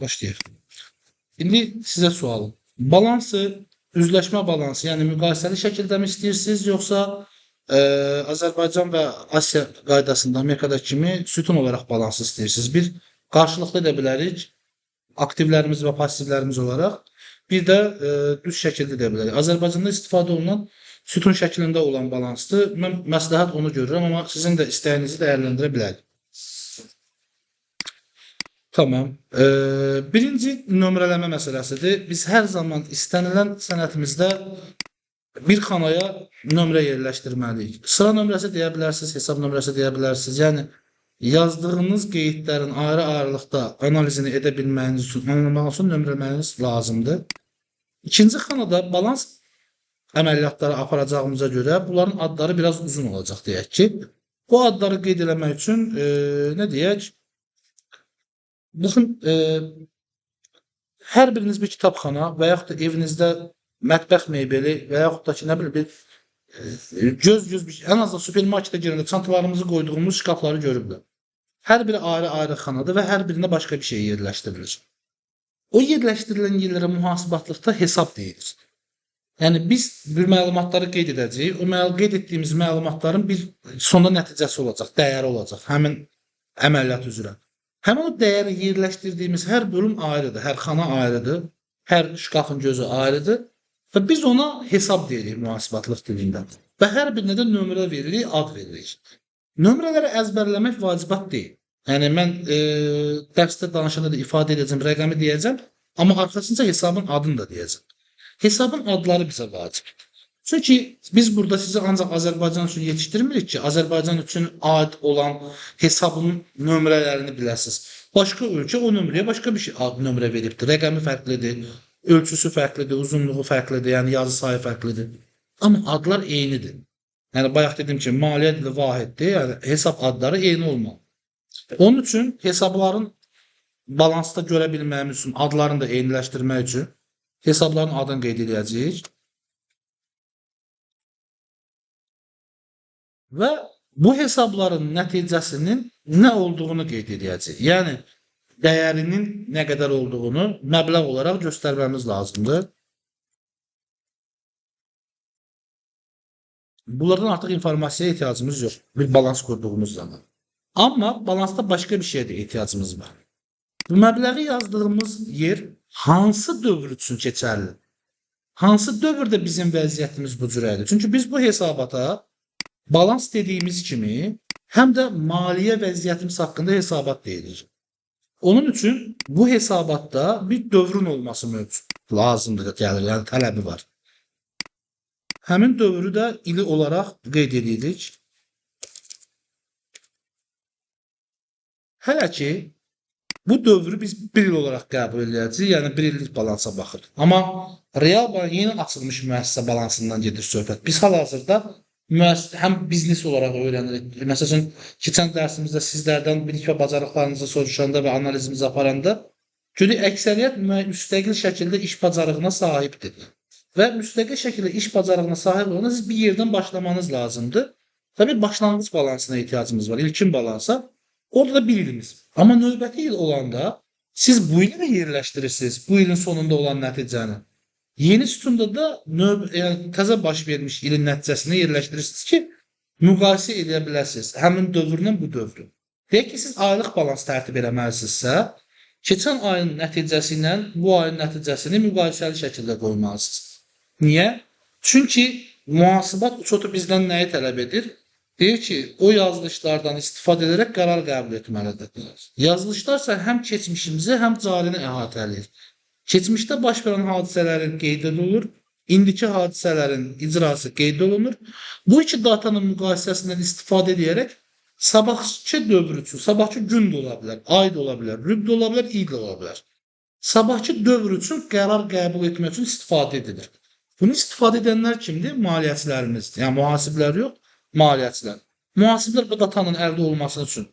Başlayaq. İndi sizə sualım. Balansı, üzləşmə balansı, yəni müqayisəli şəkildə mi istəyirsiniz, yoxsa Azərbaycan və Asiya qaydasında Amerikadakı kimi sütun olaraq balansı istəyirsiniz? Bir qarşılıqlı edə bilərik, aktivlərimiz və passivlərimiz olaraq. Bir də düz şəkildə edə bilərik. Azərbaycanda istifadə olunan sütun şəklində olan balansdır. Mən məsləhət onu görürəm, amma sizin də istəyinizi dəyərləndirə bilərik. Tamam. Birinci nömrələmə məsələsidir. Biz hər zaman istənilən sənətimizdə bir xanaya nömrə yerləşdirməliyik. Sıra nömrəsi deyə bilərsiniz, hesab nömrəsi deyə bilərsiniz. Yəni yazdığınız qeydlərin ayrı-ayrılıqda analizini edə bilməyiniz üçün, anlamaq üçün nömrələməniz lazımdır. İkinci xanada balans əməliyyatları aparacağımıza görə bunların adları biraz uzun olacaq deyək ki. Bu adları qeyd eləmək üçün nə deyək? Baxın, hər biriniz bir kitabxana və yaxud da evinizdə mətbəx mebeli və yaxud da ki, nə bilim, göz bir ən azından supermarketə girəndə çantalarımızı qoyduğumuz şkafları görüblər. Hər biri ayrı-ayrı xanadır və hər birində başqa bir şey yerləşdirilir. O yerləşdirilən yerlərə mühasibatlıqda hesab deyilir. Yəni biz bir məlumatları qeyd edəcəyik. O qeyd etdiyimiz məlumatların bir sonda nəticəsi olacaq, dəyəri olacaq həmin əməliyyat üzrə. Həmin o dəyəri yerləşdirdiyimiz hər bölüm ayrıdır, hər xana ayrıdır, hər şkafın gözü ayrıdır və biz ona hesab deyirik mühasibatlıq dilində və hər birinə də nömrə veririk, ad veririk. Nömrələri əzbərləmək vacibat deyil. Yəni mən dərsdə danışanda da ifadə edəcəm, rəqəmi deyəcəm, amma arxasınca hesabın adını da deyəcəm. Hesabın adları bizə vacibdir. Çünki biz burada sizi ancaq Azərbaycan üçün yetişdirmirik ki, Azərbaycan üçün aid olan hesabın nömrələrini biləsiniz. Başqa ölkə o nömrəyə başqa bir şey ad nömrə veribdir. Rəqəmi fərqlidir, ölçüsü fərqlidir, uzunluğu fərqlidir, yəni yazı sayı fərqlidir. Amma adlar eynidir. Yəni bayaq dedim ki, maliyyə dili vahiddir, yəni hesab adları eyni olmalı. Onun üçün hesabların balansda görə bilməyimiz üçün, adlarını da eyniləşdirmək üçün hesabların adını qeyd edəcəyik. Və bu hesabların nəticəsinin nə olduğunu qeyd edəcəyik. Yəni, dəyərinin nə qədər olduğunu məbləğ olaraq göstərməmiz lazımdır. Bunlardan artıq informasiya ehtiyacımız yox, bir balans qurduğumuz zaman. Amma balansda başqa bir şeyə də ehtiyacımız var. Bu məbləği yazdığımız yer hansı dövr üçün keçərli? Hansı dövrdə bizim vəziyyətimiz bu cürədir? Çünki biz bu hesabata balans dediyimiz kimi həm də maliyyə vəziyyətimiz haqqında hesabat deyilir. Onun üçün bu hesabatda bir dövrün olması lazımdır, gəlir, yəni tələbi var. Həmin dövrü də ili olaraq qeyd edirik. Hələ ki, bu dövrü biz bir il olaraq qəbul edəcəyik, yəni bir illik balansa baxır. Amma real yeni açılmış müəssisə balansından gedir söhbət. Biz hal-hazırda həm biznes olaraq öyrənirik. Məsələn, keçən dərsimizdə sizlərdən bilik və bacarıqlarınızı soruşanda və analizimizi aparanda görək əksəriyyət müstəqil şəkildə iş bacarığına sahibdir. Və müstəqil şəkildə iş bacarığına sahib olanda siz bir yerdən başlamanız lazımdır və bir başlanğıc balansına ehtiyacımız var, ilkin balansa. Orada da bir ilimiz. Amma növbəti il olanda siz bu ili də yerləşdirirsiniz, bu ilin sonunda olan nəticəni. Yeni sütunda da yəni, təzə baş vermiş ilin nəticəsini yerləşdirirsiniz ki, müqayisə edə biləsiniz həmin dövrlə bu dövrü. Deyək ki, siz aylıq balans tərtib eləməlisinizsə, keçən ayın nəticəsi ilə bu ayın nəticəsini müqayisəli şəkildə qoymalısınız. Niyə? Çünki mühasibat uçotu bizdən nəyi tələb edir? Deyir ki, o yazılışlardan istifadə edərək qərar qəbul etməlidir. Yazılışlarsa həm keçmişimizi, həm carini əhatə edir. Keçmişdə baş verən hadisələrin qeyd olunur, indiki hadisələrin icrası qeyd olunur. Bu iki datanın müqayisəsindən istifadə edərək sabahçı dövr üçün, sabahçı gün də ola bilər, ay da ola bilər, rüb də ola bilər, il də ola bilər. Sabahçı dövr üçün qərar qəbul etmək üçün istifadə edilir. Bunu istifadə edənlər kimdir? Maliyyəçilərimiz. Yəni mühasiblər yox, maliyyəçilər. Mühasiblər bu datanın əldə olması üçün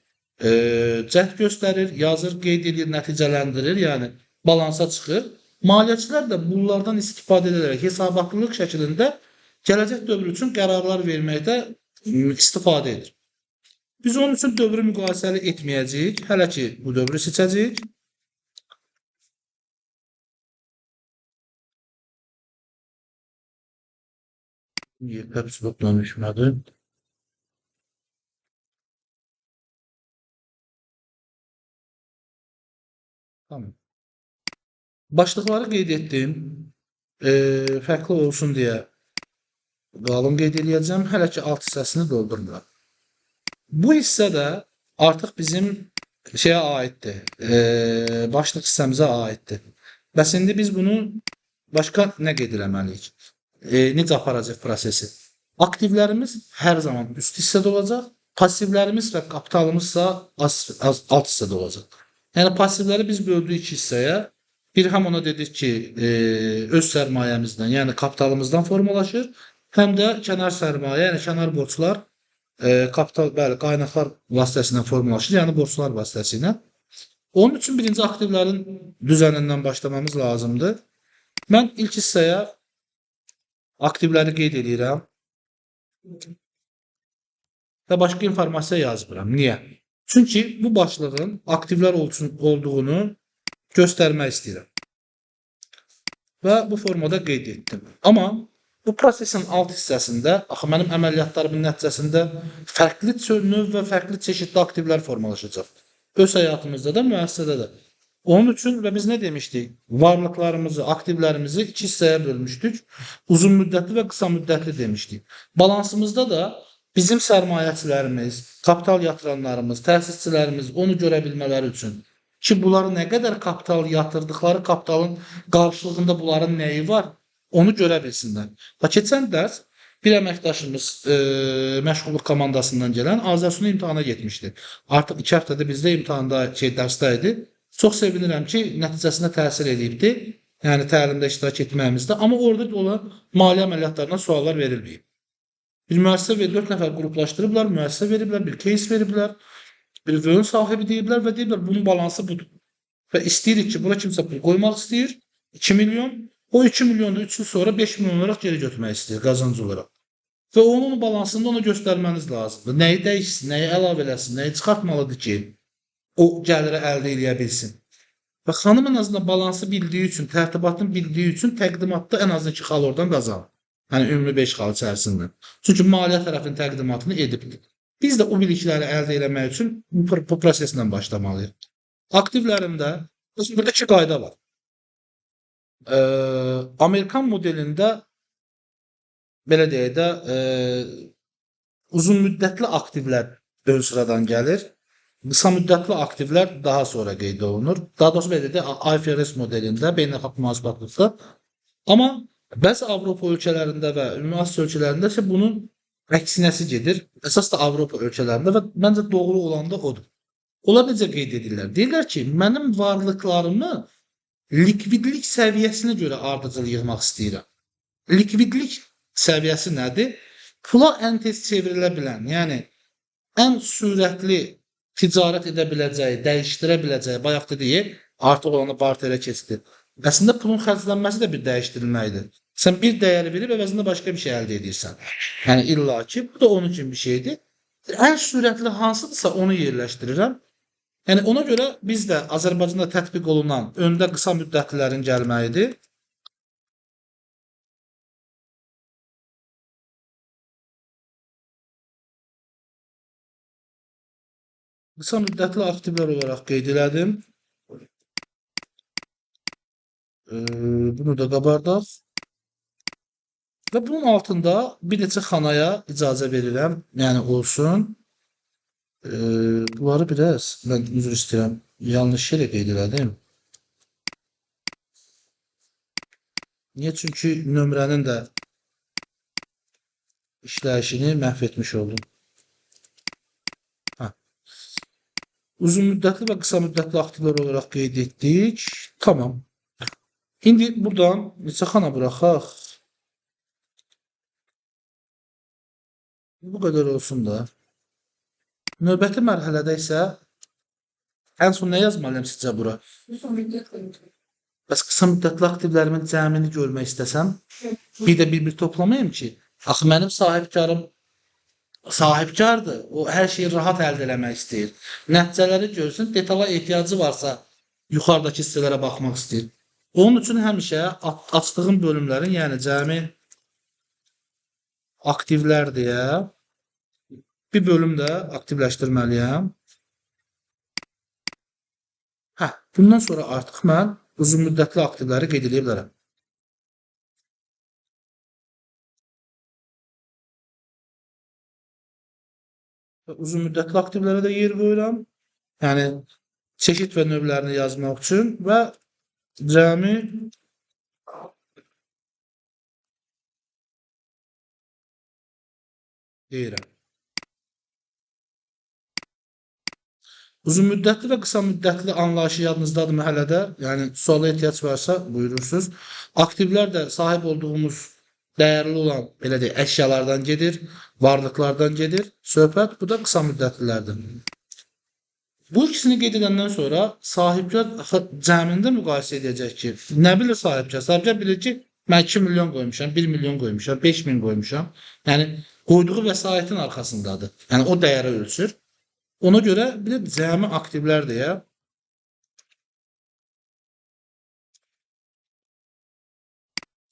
cəhd göstərir, yazır, qeyd edir, nəticələndirir, yəni balansa çıxır. Maliyyəçilər də bunlardan istifadə edərək hesabatlılıq şəklində gələcək dövr üçün qərarlar verməkdə istifadə edir. Biz onun üçün dövrü müqayisəli etməyəcəyik. Hələ ki bu dövrü seçəcəyik. Niye hepsi dönüşmedi? Tamam. Başlıqları qeyd etdim. Fərqli olsun deyə qalın qeyd eləyəcəm. Hələ ki alt hissəsini doldurmuram. Bu hissə də artıq bizim şeyə aiddir. Başlıq hissəmizə aiddir. Bəs indi biz bunu başqa nə qeyd eləməliyik? Necə aparacaq prosesi? Aktivlərimiz hər zaman üst hissədə olacaq. Passivlərimiz və kapitalımızsa alt hissədə olacaq. Yəni passivləri biz böldük iki hissəyə. Bir həm ona dedik ki, öz sərmayəmizdən, yəni kapitalımızdan formalaşır, həm də kənar sərmayə, yəni kənar borclar kapital, bəli, qaynaqlar vasitəsilə formalaşır, yəni borclar vasitəsilə. Onun üçün birinci aktivlərin düzənindən başlamamız lazımdır. Mən ilk hissəyə aktivləri qeyd edirəm və başqa informasiya yazmıram. Niyə? Çünki bu başlığın aktivlər olduğunu göstərmək istəyirəm və bu formada qeyd etdim. Amma bu prosesin alt hissəsində, axı mənim əməliyyatlarımın nəticəsində fərqli növ və fərqli çeşidli aktivlər formalaşacaq. Öz həyatımızda da, müəssisədə də. Onun üçün və biz nə demişdik? Varlıqlarımızı, aktivlərimizi iki hissəyə bölmüşdük. Uzun müddətli və qısa müddətli demişdik. Balansımızda da bizim sərmayəçilərimiz, kapital yatıranlarımız, təsisçilərimiz onu görə bilmələri üçün ki, bunlar nə qədər kapital yatırdıqları kapitalın qarşılığında bunların nəyi var, onu görə bilsinlər. Və keçən dərs bir əməkdaşımız məşğulluq komandasından gələn Azərsun imtahana getmişdi. Artıq 2 həftədə bizdə imtahanda dərsdə idi. Çox sevinirəm ki, nəticəsinə təsir edibdi. Yəni təlimdə iştirak etməyimizdə. Amma orada olan maliyyə əməliyyatlarına suallar verilməyib. Bir müəssisə və 4 nəfər qruplaşdırıblar, müəssisə veriblər, bir case veriblər. Bir vön sahibi deyiblər və deyiblər bunun balansı budur. Və istəyirik ki, buna kimsə pul qoymaq istəyir. 2 milyon. O 2 milyonu 3 il sonra 5 milyon olaraq geri götürmək istəyir qazancı olaraq. Və onun balansını ona göstərməniz lazımdır. Nəyi dəyişsin, nəyi əlavə eləsin, nəyi çıxartmalıdır ki, o gəliri əldə edə bilsin. Və xanım ən azından balansı bildiyi üçün, tərtibatını bildiyi üçün təqdimatda ən azından 2 xal oradan qazanır. Yəni ümumi 5 xal içərisində. Çünki maliyyə tərəfinin təqdimatını edibdir. Biz də o bilikləri əldə etmək üçün bu proseslə başlamalıyıq. Aktivlərində burada 2 qayda var. Amerikan modelində belə deyək də uzun müddətli aktivlər ön sıradan gəlir. Qısa müddətli aktivlər daha sonra qeyd olunur. Daha doğrusu belə deyək, IFRS modelində, beynəlxalq münasibətlikdə. Amma bəzi Avropa ölkələrində və ümumi Asiya ölkələrində isə bunun əksinəsi gedir. Əsas da Avropa ölkələrində və məncə doğru olan da odur. Onlar necə qeyd edirlər? Deyirlər ki, mənim varlıqlarımı likvidlik səviyyəsinə görə ardıcıl yığmaq istəyirəm. Likvidlik səviyyəsi nədir? Pula ən tez çevrilə bilən, yəni ən sürətli ticarət edə biləcəyi, dəyişdirə biləcəyi, bayaq dedik, artıq olanı barterə keçdi. Əslində pulun xərclənməsi də bir dəyişdirilməkdir. Sən bir dəyəri verib əvəzində başqa bir şey əldə edirsən. Yəni illa ki, bu da onun kimi bir şeydir. Ən sürətli hansıdırsa onu yerləşdirirəm. Yəni ona görə bizdə Azərbaycanda tətbiq olunan öndə qısa müddətlilərin gəlməyidir. Qısa müddətli aktivlər olaraq qeyd elədim. Bunu da qabardaq. Və bunun altında bir neçə xanaya icazə verirəm, yəni olsun. Bunları biraz, mən üzr istəyirəm, yanlış yerə qeyd elədim. Niyə? Çünki nömrənin də işləyişini məhv etmiş oldum. Uzun müddətli və qısa müddətli aktivlər olaraq qeyd etdik. Tamam. İndi buradan neçə xana buraxaq? Bu qədər olsun da. Növbəti mərhələdə isə ən son nə yazmalıyam sizcə bura? Bəs qısa müddətli aktivlərimin cəmini görmək istəsəm, bir də bir-bir toplamayım ki, axı mənim sahibkarım sahibkardır. O hər şeyi rahat əldə eləmək istəyir. Nəticələri görsün, detala ehtiyacı varsa yuxarıdakı hissələrə baxmaq istəyir. Onun üçün həmişə açdığım bölümlərin, yəni cəmi aktivlər deyə bir bölüm də aktivləşdirməliyəm. Bundan sonra artıq mən uzun müddətli aktivləri qeyd edə bilərəm. Uzun müddətli aktivlərə də yer qoyuram. Yəni çeşid və növlərini yazmaq üçün və cəmi deyirəm. Uzun müddətli və qısa müddətli anlayışı yadınızdadırmı hələ də? Yəni suala ehtiyac varsa buyurursunuz. Aktivlər də sahib olduğumuz dəyərli olan belə deyək, əşyalardan gedir, varlıqlardan gedir. Söhbət bu da qısa müddətlilərdir. Bu ikisini qeyd edəndən sonra sahibkar cəmində müqayisə edəcək ki, nə bilir sahibkar? Sahibkar bilir ki, mən 2 milyon qoymuşam, 1 milyon qoymuşam, 5 min qoymuşam. Yəni qoyduğu vəsaitin arxasındadır. Yəni o dəyəri ölçür. Ona görə bir də cəmi aktivlər deyə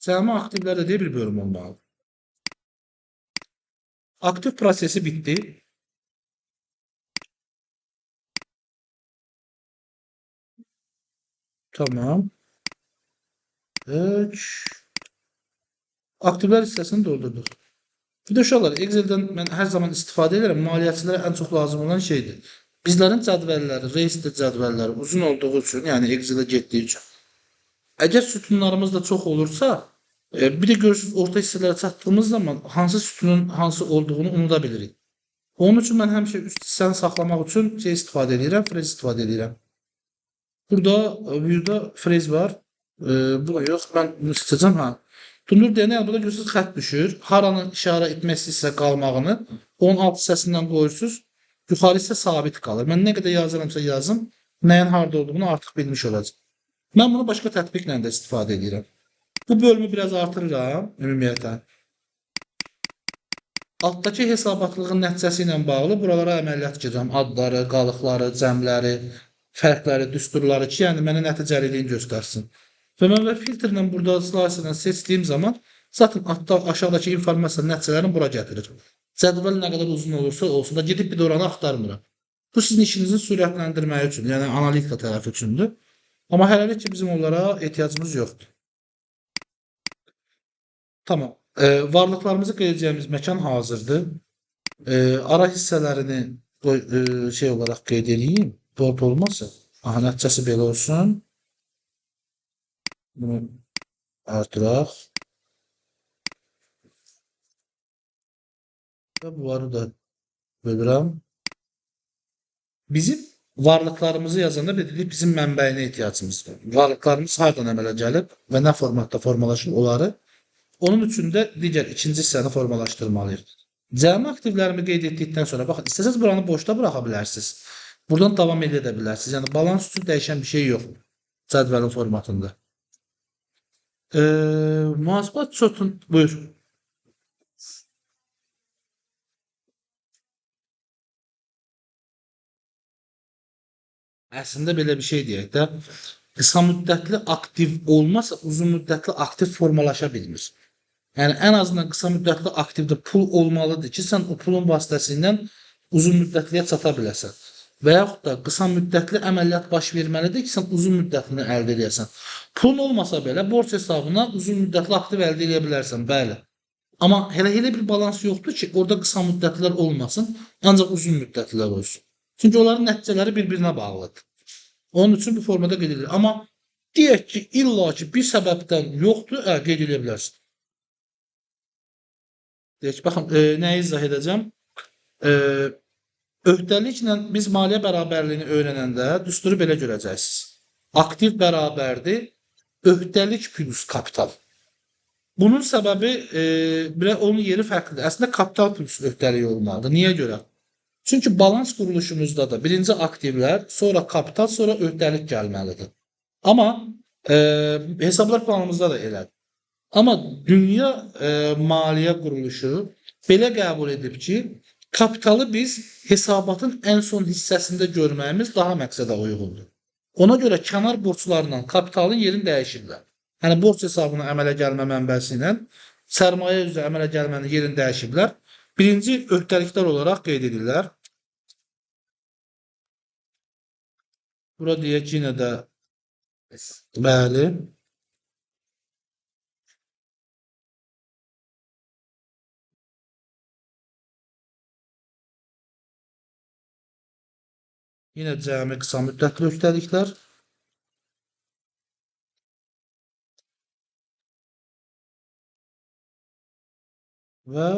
cəmi aktivlər deyə bir bölüm olmalıdır. Aktiv prosesi bitdi. Tamam. Aktivlər hissəsini doldurduq. Bir də uşaqlar, Excel-dən mən hər zaman istifadə edirəm. Maliyyətçilərə ən çox lazım olan şeydir. Bizlərin cədvəlləri, reestr cədvəlləri uzun olduğu üçün, yəni Excel-ə getdiyi üçün. Əgər sütunlarımız da çox olursa, bir də görürsünüz, orta hissələrə çatdığımız zaman hansı sütunun hansı olduğunu unuda bilirik. Onun üçün mən həmişə üst hissəni saxlamaq üçün istifadə edirəm, frez istifadə edirəm. Burada view'da frez var. Buna yox, mən bunu istəyəcəm. Döndür deyənə, yəni burada görürsünüz, xətt düşür. Haranın işarə etmək istəyirsə qalmağını, onun alt hissəsindən qoyursunuz, yuxarı hissə sabit qalır. Mən nə qədər yazıramsa yazım, nəyin harada olduğunu artıq bilmiş olacaq. Mən bunu başqa tətbiqlə də istifadə edirəm. Bu bölümü biraz artırıram, ümumiyyətən. Altdakı hesabatlığın nəticəsi ilə bağlı buralara əməliyyat gedəcəm. Adları, qalıqları, cəmləri, fərqləri, düsturları ki, yəni mənə nəticəliliyin göstərsin. Və mən filtrlə burada slayserlə seçdiyim zaman zaten aşağıdakı informasiya nəticələrini bura gətirir. Cədvəl nə qədər uzun olursa olsun da gedib bir də oranı axtarmıram. Bu sizin işinizi sürətləndirmək üçün, yəni analitika tərəfi üçündür. Amma hələlik ki bizim onlara ehtiyacımız yoxdur. Tamam. Varlıqlarımızı qeyd məkan hazırdır. Ara hissələrini şey olaraq qeyd edeyim. Bold olmasın. Aha, nəticəsi belə olsun. Bunu artıraq. Və bunları da bölürəm. Bizim varlıqlarımızı yazanda dedik, bizim mənbəyinə ehtiyacımız var. Varlıqlarımız hardan əmələ gəlib və nə formatda formalaşır onları. Onun üçün də digər ikinci hissəni formalaşdırmalıyıq. Cəmi aktivlərimi qeyd etdikdən sonra, baxın, istəsəz buranı boşda buraxa bilərsiniz. Buradan davam edə bilərsiniz. Yəni, balans üçün dəyişən bir şey yoxdur cədvəlin formatında. Mühasibat çotun, buyur. Əslində belə bir şey deyək də, qısa müddətli aktiv olmasa uzun müddətli aktiv formalaşa bilmir. Yəni ən azından qısa müddətli aktivdə pul olmalıdır ki, sən o pulun vasitəsilə uzun müddətliyə çata biləsən. Və yaxud da qısa müddətli əməliyyat baş verməlidir ki, sən uzun müddətlini əldə edəsən. Pulun olmasa belə borc hesabına uzun müddətli aktiv əldə edə bilərsən, bəli. Amma elə bir balans yoxdur ki, orada qısa müddətlilər olmasın, ancaq uzun müddətlilər olsun. Çünki onların nəticələri bir-birinə bağlıdır. Onun üçün bu formada qeyd edilir. Amma deyək ki, illa ki bir səbəbdən yoxdur, qeyd edə bilərsin. Deyək ki, baxın, nəyi izah edəcəm? Öhdəliklə biz maliyyə bərabərliyini öyrənəndə düsturu belə görəcəksiniz. Aktiv bərabərdir, öhdəlik plus kapital. Bunun səbəbi, onun yeri fərqlidir. Əslində kapital plus öhdəlik olmalıdır. Niyə görə? Çünki balans quruluşumuzda da birinci aktivlər, sonra kapital, sonra öhdəlik gəlməlidir. Amma hesablar planımızda da elədir. Amma dünya maliyyə quruluşu belə qəbul edib ki, kapitalı biz hesabatın ən son hissəsində görməyimiz daha məqsədə uyğundur. Ona görə kənar borclarla kapitalın yerini dəyişirlər. Yəni borc hesabına əmələ gəlmə mənbəsi ilə sərmayə üzrə əmələ gəlmənin yerini dəyişiblər. Birinci öhdəliklər olaraq qeyd edirlər. Bura deyək yenə də bəli. Yenə cəmi qısa müddətli öhdəliklər və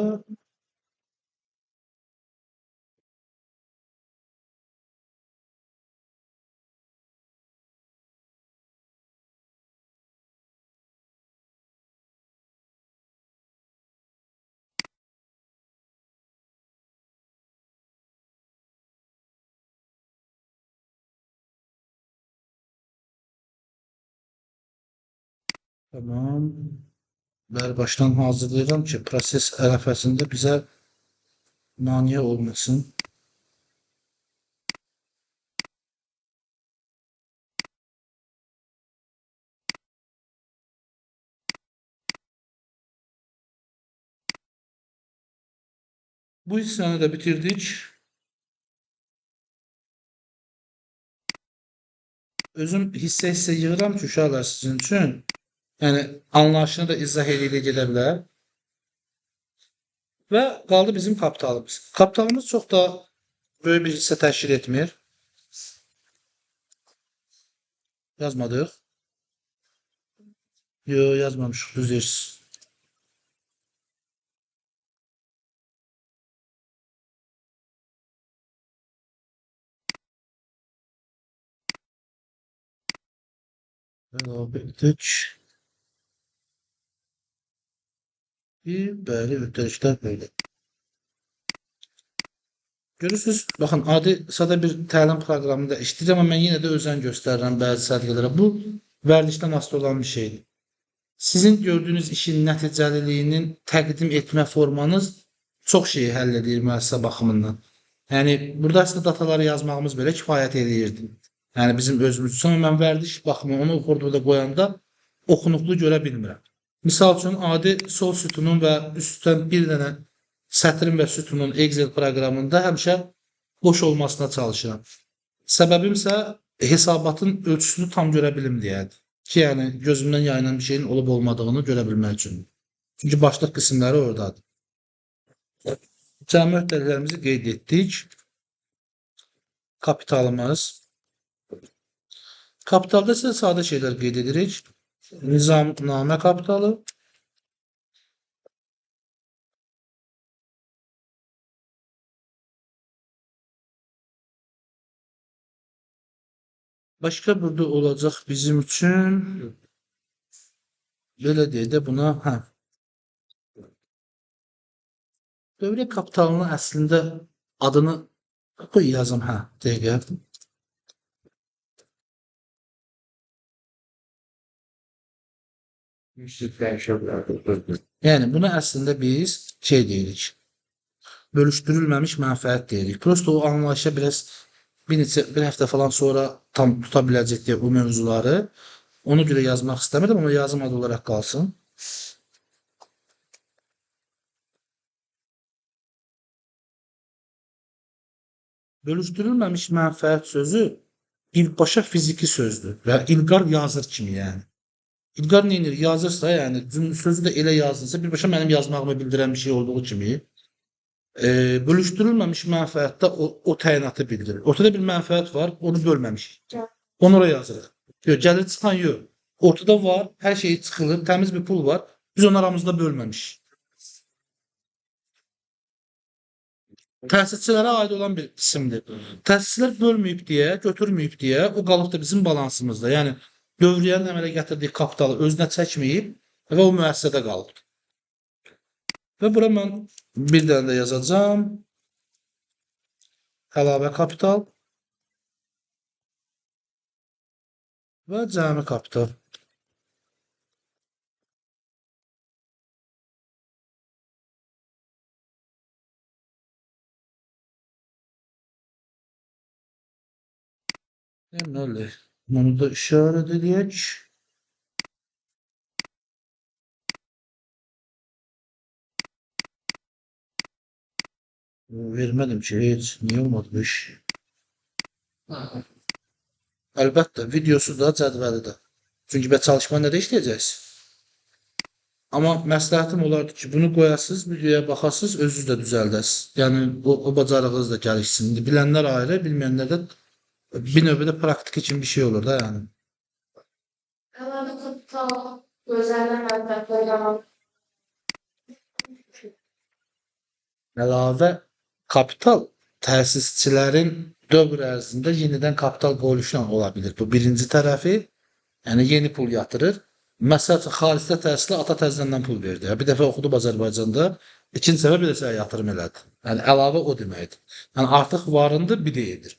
tamam. Bəli, başdan hazırlayıram ki, proses ərəfəsində bizə maneə olmasın. Bu hissəni də bitirdik. Özüm hissə yığıram ki, uşaqlar sizin üçün. Yəni, anlayışını da izah eləyə gedə bilər. Və qaldı bizim kapitalımız. Kapitalımız çox da böyük bir hissə təşkil etmir. Yazmadıq. Yox, yazmamışıq, düz deyirsiz. Əlavə etdik. Bəli, öhdəliklər belə. Görürsünüz, baxın, adi sadə bir təlim proqramında işləyir, amma mən yenə də özən göstərirəm bəzi sədqələrə. Bu, vərdişdən asılı olan bir şeydir. Sizin gördüyünüz işin nəticəliliyinin təqdim etmə formanız çox şeyi həll edir müəssisə baxımından. Yəni, burada əslində dataları yazmağımız belə kifayət eləyirdi. Yəni, bizim özümüz üçün. Mən vərdiş baxımı onu orada qoyanda oxunuqlu görə bilmirəm. Misal üçün, adi sol sütunun və üstdən bir dənə sətrin və sütunun Excel proqramında həmişə boş olmasına çalışıram. Səbəbim isə hesabatın ölçüsünü tam görə bilim deyədir. Ki, yəni, gözümdən yayılan bir şeyin olub-olmadığını görə bilmək üçün. Çünki başlıq qismləri oradadır. Cəmi öhdəliklərimizi qeyd etdik. Kapitalımız. Kapitalda isə sadə şeylər qeyd edirik. Nizamnamə kapitalı. Başqa burada olacaq bizim üçün. Belə deyək də buna, dövriyə kapitalının əslində adını qoy yazım, dəqiqə. Yəni, buna əslində biz şey deyirik. Bölüşdürülməmiş mənfəət deyirik. Prosto o anlayışa bir həftə falan sonra tam tuta biləcək deyə o mövzuları. Ona görə yazmaq istəmirəm, amma yazım adı olaraq qalsın. Bölüşdürülməmiş mənfəət sözü birbaşa fiziki sözdür və İlqar yazır kimi, yəni. İlqar nə edir? Yazırsa, yəni sözü də elə yazılsa, birbaşa mənim yazmağımı bildirən bir şey olduğu kimi, bölüşdürülməmiş mənfəətdə o təyinatı bildirir. Ortada bir mənfəət var, onu bölməmişik. Onu oraya yazırıq. Yox, gəlir çıxan yox. Ortada var, hər şey çıxılır, təmiz bir pul var. Biz onu aramızda bölməmişik. Təsisçilərə aid olan bir qismdir. Təsisçilər bölməyib deyə, götürməyib deyə, o qalıb da bizim balansımızda. Yəni, dövriyyənin əmələ gətirdiyi kapitalı özünə çəkməyib və o müəssisədə qalıb. Və bura mən bir dənə də yazacağım. Əlavə kapital və cəmi kapital. Deməli, bunu da işarət edək. Vermədim ki, heç. Niyə olmadı bu iş? Əlbəttə, videosu da, cədvəli də. Çünki bə çalışma nədə işləyəcəksiniz? Amma məsləhətim olardı ki, bunu qoyasınız, videoya baxasınız, özünüz də düzəldəsiniz. Yəni, o bacarığınız da gəlişsin. İndi bilənlər ayrı, bilməyənlər də bir növbədə praktiki kimi bir şey olur da, yəni. Əlavə kapital, gözlənilən mənfəətlər Əlavə kapital təsisçilərin dövr ərzində yenidən kapital qoyuluşla ola bilir. Bu birinci tərəfi, yəni yeni pul yatırır. Məsəl üçün, xaricdə təhsilə ata təzədən pul verdi. Bir dəfə oxudub Azərbaycanda, ikinci səfər bir də yatırım elədi. Yəni, əlavə o deməkdir. Yəni, artıq varındır, bir də edir.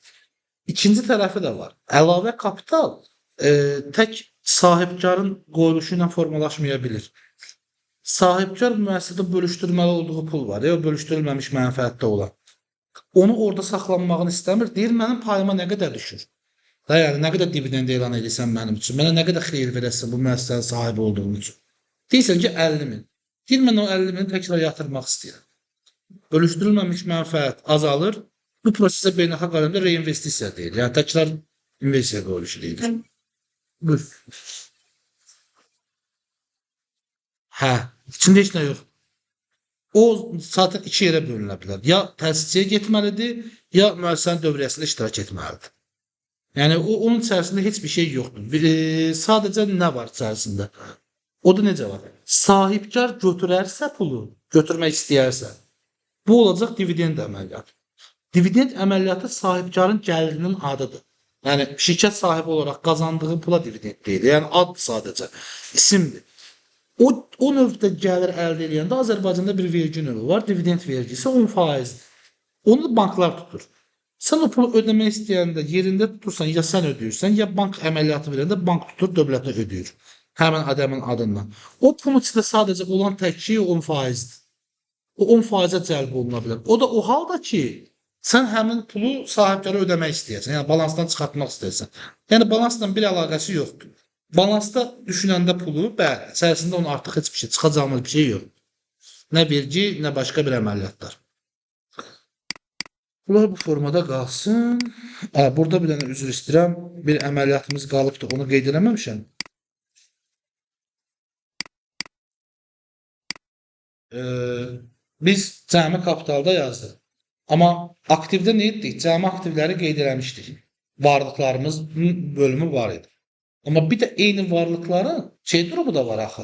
İkinci tərəfi də var. Əlavə kapital tək sahibkarın qoyuluşu ilə formalaşmaya bilir. Sahibkar müəssisədə bölüşdürməli olduğu pul var, o bölüşdürülməmiş mənfəətdə olan. Onu orada saxlanmağını istəmir, deyir, mənim payıma nə qədər düşür? Da, yəni, nə qədər dividend elan edirsən mənim üçün, mənə nə qədər xeyir verəsən bu müəssisənin sahibi olduğum üçün. Deyirsən ki, 50 min. Deyir, mən o 50 mini təkrar yatırmaq istəyirəm. Bölüşdürülməmiş mənfəət azalır, bu prosesə beynəlxalq aləmdə reinvestisiya deyilir. Yəni, təkrar investisiya qoyuluşu deyilir. Buyur. Hə, içində heç nə yox. O zaten iki yerə bölünə bilər. Ya təsisçiyə getməlidir, ya müəssisənin dövriyyəsində iştirak etməlidir. Yəni, onun içərisində heç bir şey yoxdur. Sadəcə nə var içərisində? O da necə var? Sahibkar götürərsə pulu, götürmək istəyərsə, bu olacaq dividend əməliyyatı. Dividend əməliyyatı sahibkarın gəlirinin adıdır. Yəni, şirkət sahibi olaraq qazandığı pula dividend deyilir. Yəni, ad sadəcə, isimdir. O növdə gəlir əldə edəndə Azərbaycanda bir vergi növü var, dividend vergisi 10%. Onu da banklar tutur. Sən o pulu ödəmək istəyəndə yerində tutursan, ya sən ödəyirsən, ya bank əməliyyatı verəndə bank tutur, dövlətə ödəyir. Həmin adamın adından. O pulun içində sadəcə olan tək şey 10%-dir. O 10%-ə cəlb oluna bilər. O da o halda ki, sən həmin pulu sahibkara ödəmək istəyirsən, yəni balansdan çıxartmaq istəyirsən. Yəni balansla bir əlaqəsi yoxdur. Balansda düşünəndə pulu, bəli, içərisində onun artıq heç bir şey, çıxacağımız bir şey yox. Nə vergi, nə başqa bir əməliyyatlar. Bunlar bu formada qalsın. Burada bir dənə üzr istəyirəm. Bir əməliyyatımız qalıbdır, onu qeyd eləməmişəm. Biz cəmi kapitalda yazdıq. Amma aktivdə nə etdik? Cəmi aktivləri qeyd eləmişdik. Varlıqlarımız bölümü var idi. Amma bir də eyni varlıqların şey durumu da var axı.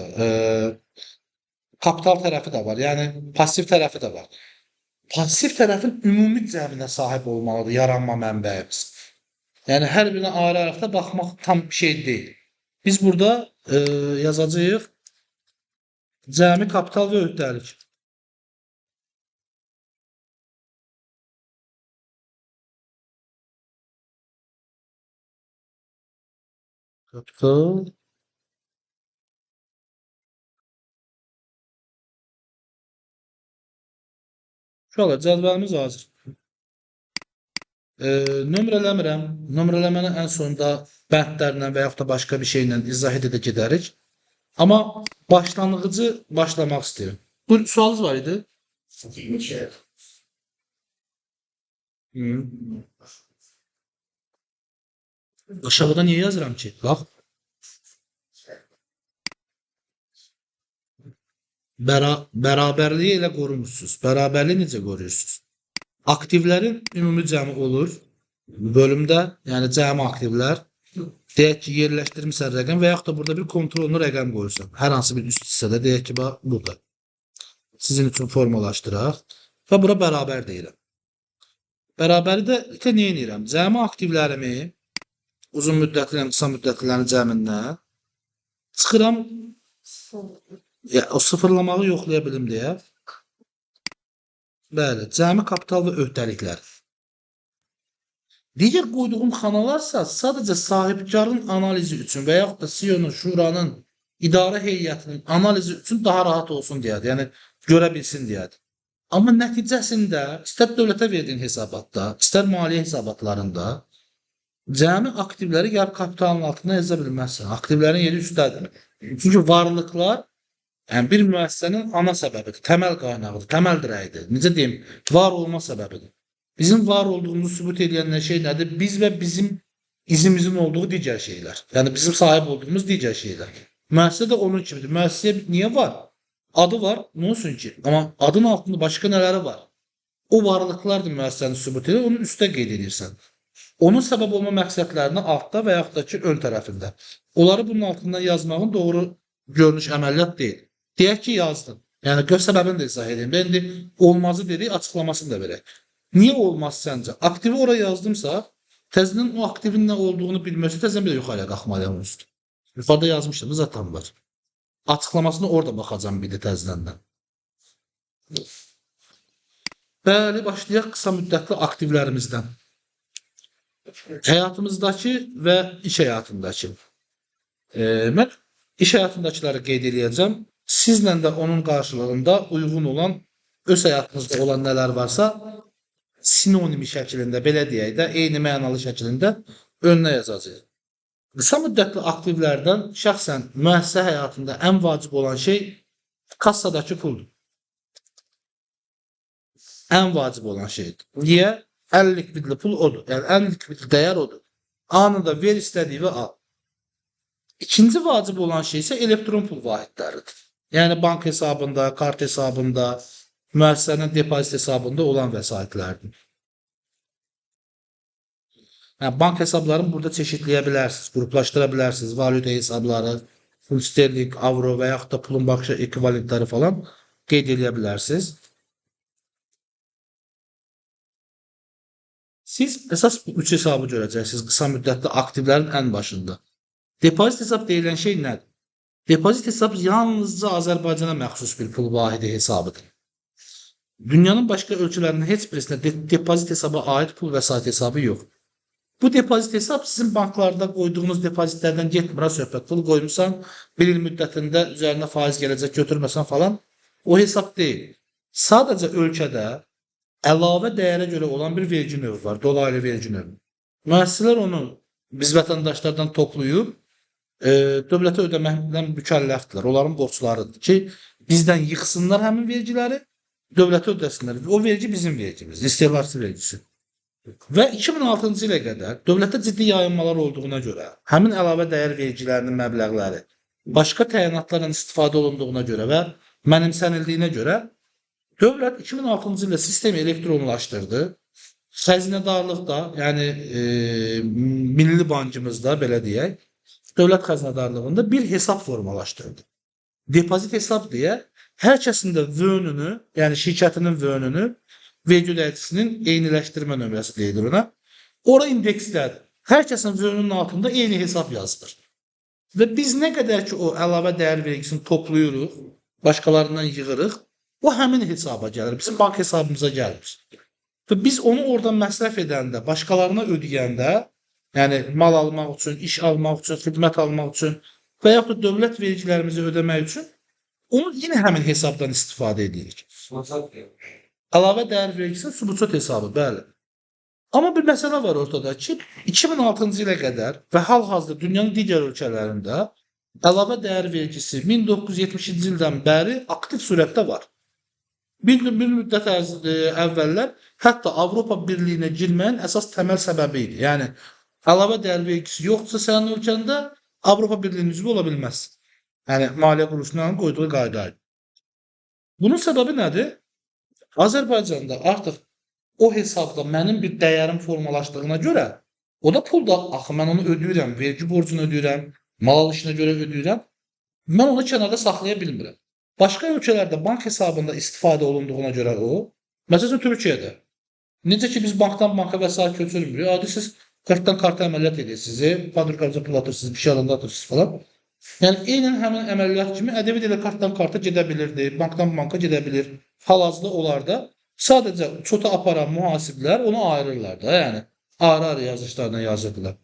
Kapital tərəfi də var. Yəni pasiv tərəfi də var. Pasif tərəfin ümumi cəminə sahib olmalıdır yaranma mənbəyimiz. Yəni, hər birinə ayrı-ayrıqda baxmaq tam bir şey deyil. Biz burada yazacağıq cəmi kapital və öhdəlik. Kapital Uşaqlar, cədvəlimiz hazır. Nömrələmirəm. Nömrələməni ən sonunda bəndlərlə və yaxud da başqa bir şeylə izah edə gedərik. Amma başlanğıcı başlamaq istəyirəm. Bu sualınız var idi? Aşağıda niyə yazıram ki? Bax. Bərabərliyi elə qorumuşsunuz. Bərabərliyi necə qoruyursunuz? Aktivlərin ümumi cəmi olur. Bölümdə, yəni cəmi aktivlər. Deyək ki, yerləşdirmişsən rəqəm və yaxud da burada bir kontrolunu rəqəm qoyursan. Hər hansı bir üst hissədə deyək ki, burada. Sizin üçün formalaşdıraq. Və bura bərabər deyirəm. Bərabəri də nə edirəm? Cəmi aktivlərimi uzun müddətli, qısa müddətlilərin cəmindən çıxıram. O sıfırlamağı yoxlaya bilim deyə. Bəli, cəmi kapital və öhdəliklər. Digər qoyduğum xanalarsa sadəcə sahibkarın analizi üçün və yaxud da CEO-nun, şuranın, idarə heyətinin analizi üçün daha rahat olsun deyədir. Yəni, görə bilsin deyədir. Amma nəticəsində, istər dövlətə verdiyin hesabatda, istər maliyyə hesabatlarında cəmi aktivləri gəlib kapitalın altında yaza bilməzsən. Aktivlərin yeri üstədir. Çünki varlıqlar Yəni bir müəssisənin ana səbəbidir, təməl qaynağıdır, təməl dirəyidir. Necə deyim, var olma səbəbidir. Bizim var olduğumuzu sübut edən şey nədir? Biz və bizim izimizin olduğu digər şeylər. Yəni bizim sahib olduğumuz digər şeylər. Müəssisə də onun kimidir. Müəssisə niyə var? Adı var, nə olsun ki? Amma adın altında başqa nələri var? O varlıqlardır müəssisəni sübut edir, onu üstə qeyd edirsən. Onun səbəb olma məqsədlərini altda və yaxud da ki, ön tərəfində. Onları bunun altından yazmağın doğru görünüş əməliyyat deyil. Deyək ki, yazdın. Yəni, gör səbəbini də izah edeyim. Ben indi olmazı dedik, açıqlamasını da verək. Niyə olmaz səncə? Aktivi oraya yazdımsa, təzədən o aktivin nə olduğunu bilməsi təzədən bir də yuxarıya qalxmalıyam üstü. Yuxarıda yazmışdım, zaten var. Açıqlamasını orada baxacam bir də təzədəndən. Bəli, başlayaq qısa müddətli aktivlərimizdən. Həyatımızdakı və iş həyatındakı. Mən iş həyatındakıları qeyd edəcəm. Sizlə də onun qarşılığında uyğun olan, öz həyatınızda olan nələr varsa, sinonimi şəklində, belə deyək də, eyni mənalı şəklində önünə yazacaq. Qısa müddətli aktivlərdən şəxsən müəssisə həyatında ən vacib olan şey kassadakı puldur. Ən vacib olan şeydir. Niyə? Ən likvidli pul odur. Yəni, ən likvidli dəyər odur. Anında ver istədiyi və al. İkinci vacib olan şey isə elektron pul vahidləridir. Yəni, bank hesabında, kart hesabında, müəssisənin depozit hesabında olan vəsaitlərdir. Yəni, bank hesablarını burada çeşidləyə bilərsiniz, qruplaşdıra bilərsiniz. Valyuta hesabları, full sterling, avro və yaxud da pulun baxışı ekvivalentləri falan qeyd edə bilərsiniz. Siz əsas bu üç hesabı görəcəksiniz qısa müddətli aktivlərin ən başında. Depozit hesab deyilən şey nədir? Depozit hesab yalnızca Azərbaycana məxsus bir pul vahidi hesabıdır. Dünyanın başqa ölkələrinin heç birisində depozit hesaba aid pul vəsait hesabı yox. Bu depozit hesab sizin banklarda qoyduğunuz depozitlərdən getmir, söhbət pul qoymusan, bir il müddətində üzərinə faiz gələcək, götürməsən falan. O hesab deyil. Sadəcə ölkədə əlavə dəyərə görə olan bir vergi növü var, dolaylı vergi növü. Müəssisələr onu biz vətəndaşlardan toplayıb, dövlətə ödəməkdən mükəlləfdirlər. Onların borclarıdır ki, bizdən yıxsınlar həmin vergiləri, dövlətə ödəsinlər. O vergi bizim vergimiz, istehlakçı vergisi. Və 2006-cı ilə qədər dövlətdə ciddi yayınmalar olduğuna görə, həmin əlavə dəyər vergilərinin məbləğləri başqa təyinatlarla istifadə olunduğuna görə və mənimsənildiyinə görə dövlət 2006-cı ildə sistemi elektronlaşdırdı. Xəzinədarlıqda, yəni Milli Bankımızda, belə deyək, dövlət xəzinədarlığında bir hesab formalaşdırdı. Depozit hesab deyə hər kəsin də vönünü, yəni şirkətinin vönünü, vergi ödəyicisinin eyniləşdirmə nömrəsi deyilir ona. Ora indekslədir. Hər kəsin vönünün altında eyni hesab yazılır. Və biz nə qədər ki o əlavə dəyər vergisini toplayırıq, başqalarından yığırıq, o həmin hesaba gəlir, bizim bank hesabımıza gəlmir. Və biz onu oradan məsrəf edəndə, başqalarına ödəyəndə, yəni mal almaq üçün, iş almaq üçün, xidmət almaq üçün və yaxud da dövlət vergilərimizi ödəmək üçün onu yenə həmin hesabdan istifadə edirik. Əlavə dəyər vergisinin subutçot hesabı, bəli. Amma bir məsələ var ortada ki, 2006-cı ilə qədər və hal-hazırda dünyanın digər ölkələrində əlavə dəyər vergisi 1970-ci ildən bəri aktiv surətdə var. Bir müddət əvvəllər hətta Avropa Birliyinə girməyin əsas təməl səbəbi idi. Yəni, əlavə dəyər vergisi yoxdursa sənin ölkəndə Avropa Birliyinin üzvü ola bilməzsin. Yəni, maliyyə qurusunun qoyduğu qaydaydı. Bunun səbəbi nədir? Azərbaycanda artıq o hesabda mənim bir dəyərim formalaşdığına görə, o da pul da, axı mən onu ödəyirəm, vergi borcunu ödəyirəm, mal alışına görə ödəyirəm, mən onu kənarda saxlaya bilmirəm. Başqa ölkələrdə bank hesabında istifadə olunduğuna görə o, məsələn Türkiyədə, necə ki biz bankdan banka vəsait köçürmürük, adi siz kartdan karta əməliyyat edirsiniz, fabrikacı pul atırsınız, bir şey alanda atırsınız falan. Yəni, eynən həmin əməliyyat kimi ədəbi dilə kartdan karta gedə bilirdi, bankdan banka gedə bilir. Hal-hazırda onlarda sadəcə çota aparan mühasiblər onu ayırırlar da, yəni ayrı-ayrı yazışlarla yazırdılar.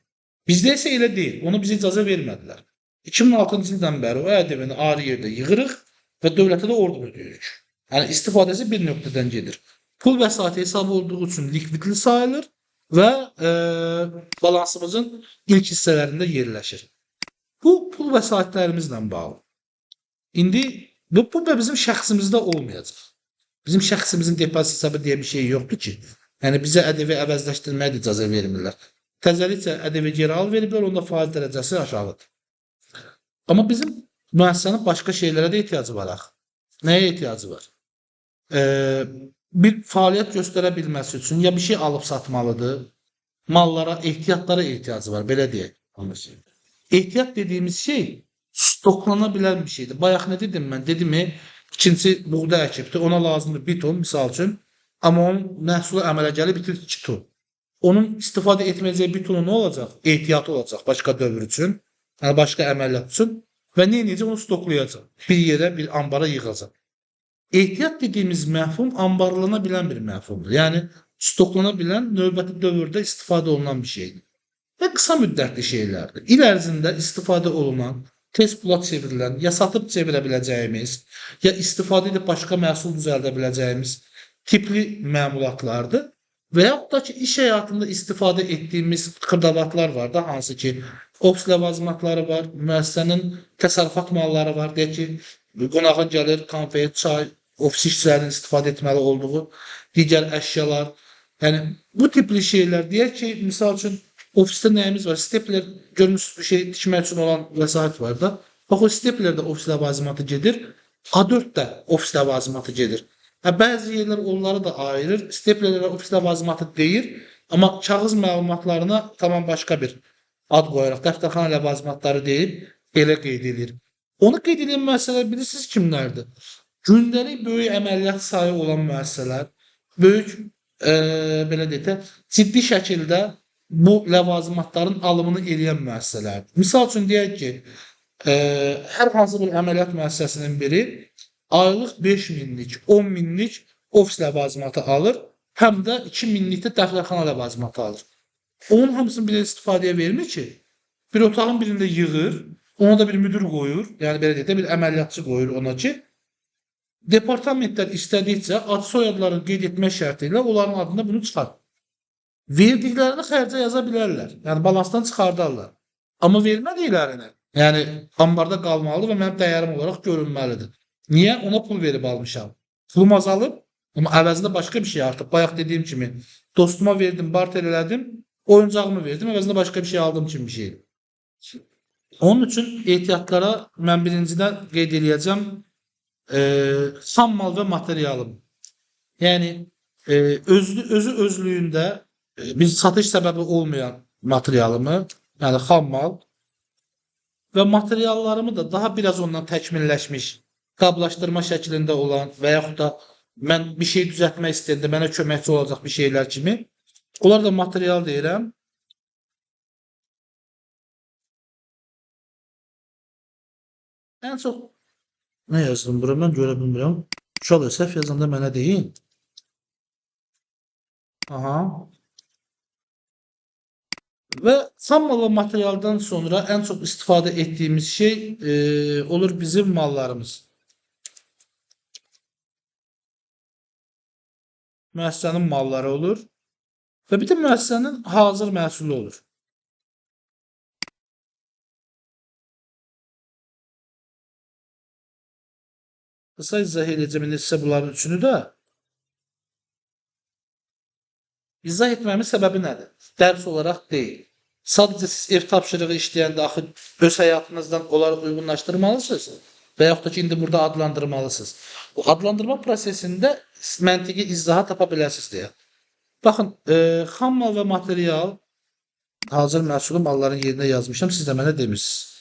Bizdə isə elə deyil, onu bizə icazə vermədilər. 2006-cı ildən bəri o ədəbini ayrı yerdə yığırıq və dövlətə də orada ödəyirik. Yəni istifadəsi bir nöqtədən gedir. Pul vəsaiti hesabı olduğu üçün likvidli sayılır və balansımızın ilk hissələrində yerləşir. Bu pul vəsaitlərimizlə bağlı. İndi Bu da bizim şəxsimizdə olmayacaq. Bizim şəxsimizin depozit hesabı deyə bir şey yoxdur ki. Yəni bizə ƏDV əvəzləşdirməyə də icazə vermirlər. Təzəlikcə ƏDV geri al veriblər, onda faiz dərəcəsi aşağıdır. Amma bizim müəssisənin başqa şeylərə də ehtiyacı var axı. Nəyə ehtiyacı var? Bir fəaliyyət göstərə bilməsi üçün ya bir şey alıb satmalıdır, mallara, ehtiyatlara ehtiyacı var, belə deyək. Ehtiyat dediyimiz şey stoklana bilən bir şeydir. Bayaq nə dedim mən? Dedim ikinci buğda əkibdir, ona lazımdır 1 ton misal üçün, amma onun məhsulu əmələ gəlib bitir 2 ton. Onun istifadə etməyəcəyi 1 tonu nə olacaq? Ehtiyatı olacaq başqa dövr üçün, yəni başqa əməliyyat üçün və nə edəcək? Onu stoklayacaq. Bir yerə, bir ambara yığacaq. Ehtiyat dediyimiz məfhum ambarlana bilən bir məfhumdur. Yəni stoklana bilən növbəti dövrdə istifadə olunan bir şeydir. Və qısa müddətli şeylərdir. İl ərzində istifadə olunan, tez pula çevrilən, ya satıb çevirə biləcəyimiz, ya istifadə edib başqa məhsul düzəldə biləcəyimiz tipli məmulatlardır. Və yaxud da ki, iş həyatında istifadə etdiyimiz xırdavatlar var da, hansı ki, ofis ləvazimatları var, müəssisənin təsərrüfat malları var, deyək ki, qonağın gəlir, konfet, çay, ofis işçilərinin istifadə etməli olduğu digər əşyalar. Yəni, bu tipli şeylər, deyək ki, misal üçün, ofisdə nəyimiz var? Stepler görmüsünüz bir şey tikmək üçün olan vəsait var da. Bax, o stepler də ofis ləvazimatı gedir. A4 də ofis ləvazimatı gedir. Bəzi yerlər onları da ayırır. Steplerlərə ofis ləvazimatı deyir. Amma kağız məlumatlarına tamam başqa bir ad qoyaraq, dəftərxana ləvazimatları deyib, elə qeyd edilir. Onu qeyd edən müəssisələr bilirsiniz kimlərdir? Gündəlik böyük əməliyyat sayı olan müəssisələr, böyük, belə deyək də, ciddi şəkildə bu ləvazimatların alımını eləyən müəssisələrdir. Misal üçün deyək ki, hər hansı bir əməliyyat müəssisəsinin biri aylıq 5 minlik, 10 minlik ofis ləvazimatı alır, həm də 2 minlik də dəftərxana ləvazimatı alır. Onun hamısını bir istifadəyə vermir ki, bir otağın birində yığır, ona da bir müdür qoyur, yəni belə deyək də bir əməliyyatçı qoyur ona ki, departamentlər istədikcə ad soyadlarını qeyd etmək şərti ilə onların adında bunu çıxar. Verdiklərini xərcə yaza bilərlər. Yəni, balansdan çıxardarlar. Amma vermədiklərini, yəni, ambarda qalmalıdır və mənim dəyərim olaraq görünməlidir. Niyə? Ona pul verib almışam. Pulum azalıb, amma əvəzində başqa bir şey artıb. Bayaq dediyim kimi, dostuma verdim, barter elədim, oyuncağımı verdim, əvəzində başqa bir şey aldığım kimi bir şeydir. Onun üçün ehtiyatlara mən birincidən qeyd eləyəcəm xam mal və materialım. Yəni, özü özlüyündə bir satış səbəbi olmayan materialımı, yəni xam mal və materiallarımı da daha biraz ondan təkmilləşmiş, qablaşdırma şəklində olan və yaxud da mən bir şey düzəltmək istəyəndə mənə köməkçi olacaq bir şeylər kimi, onlar da material deyirəm. Ən çox nə yazdım bura, mən görə bilmirəm. Uşaq səhv yazanda mənə deyin. Aha. Və xam mal və materialdan sonra ən çox istifadə etdiyimiz şey olur bizim mallarımız. Müəssisənin malları olur və bir də müəssisənin hazır məhsulu olur. Qısa izah edəcəm sizə bunların üçünü də. İzah etməmin səbəbi nədir? Dərs olaraq deyil. Sadəcə siz ev tapşırığı işləyəndə axı öz həyatınızdan onları uyğunlaşdırmalısınız və yaxud da ki, indi burada adlandırmalısınız. O adlandırma prosesində məntiqi izaha tapa bilərsiniz deyə. Baxın, xam mal və material, hazır məhsulu malların yerinə yazmışam, siz də mənə demirsiniz.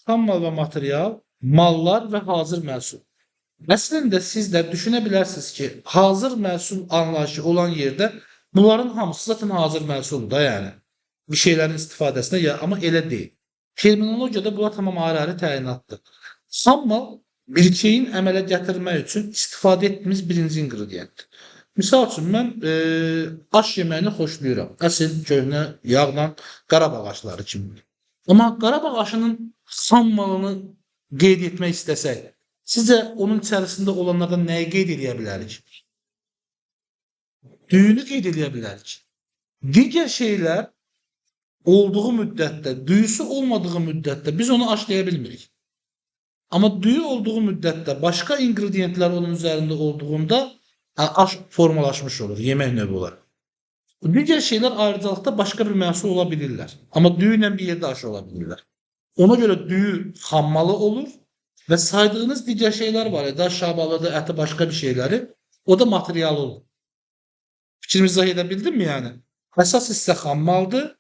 Xam mal və material, mallar və hazır məhsul. Əslində siz də düşünə bilərsiniz ki, hazır məhsul anlayışı olan yerdə bunların hamısı zaten hazır məhsuldur da, yəni. Bir şeylərin istifadəsinə, ya, amma elə deyil. Terminologiyada bunlar tamam ayrı-ayrı təyinatdır. Xam mal bir şeyin əmələ gətirmək üçün istifadə etdiyimiz birinci ingrediyentdir. Misal üçün, mən aş yeməyini xoşlayıram. Əsl, köhnə, yağla Qarabağ aşları kimi. Amma Qarabağ aşının xam malını qeyd etmək istəsək, sizcə onun içərisində olanlardan nəyi qeyd edə bilərik? Düyünü qeyd edə bilərik. Digər şeylər olduğu müddətdə, düyüsü olmadığı müddətdə biz onu aşlaya bilmirik. Amma düyü olduğu müddətdə başqa ingrediyentlər onun üzərində olduğunda aş formalaşmış olur, yemək növü olaraq. Digər şeylər ayrıcalıqda başqa bir məhsul ola bilirlər. Amma düyü ilə bir yerdə aş ola bilirlər. Ona görə düyü xammalı olur və saydığınız digər şeylər var ya da şabalıdı, əti, başqa bir şeyləri, o da materialı olur. Fikrimi izah edə bildimmi yəni? Əsas hissə xammaldır,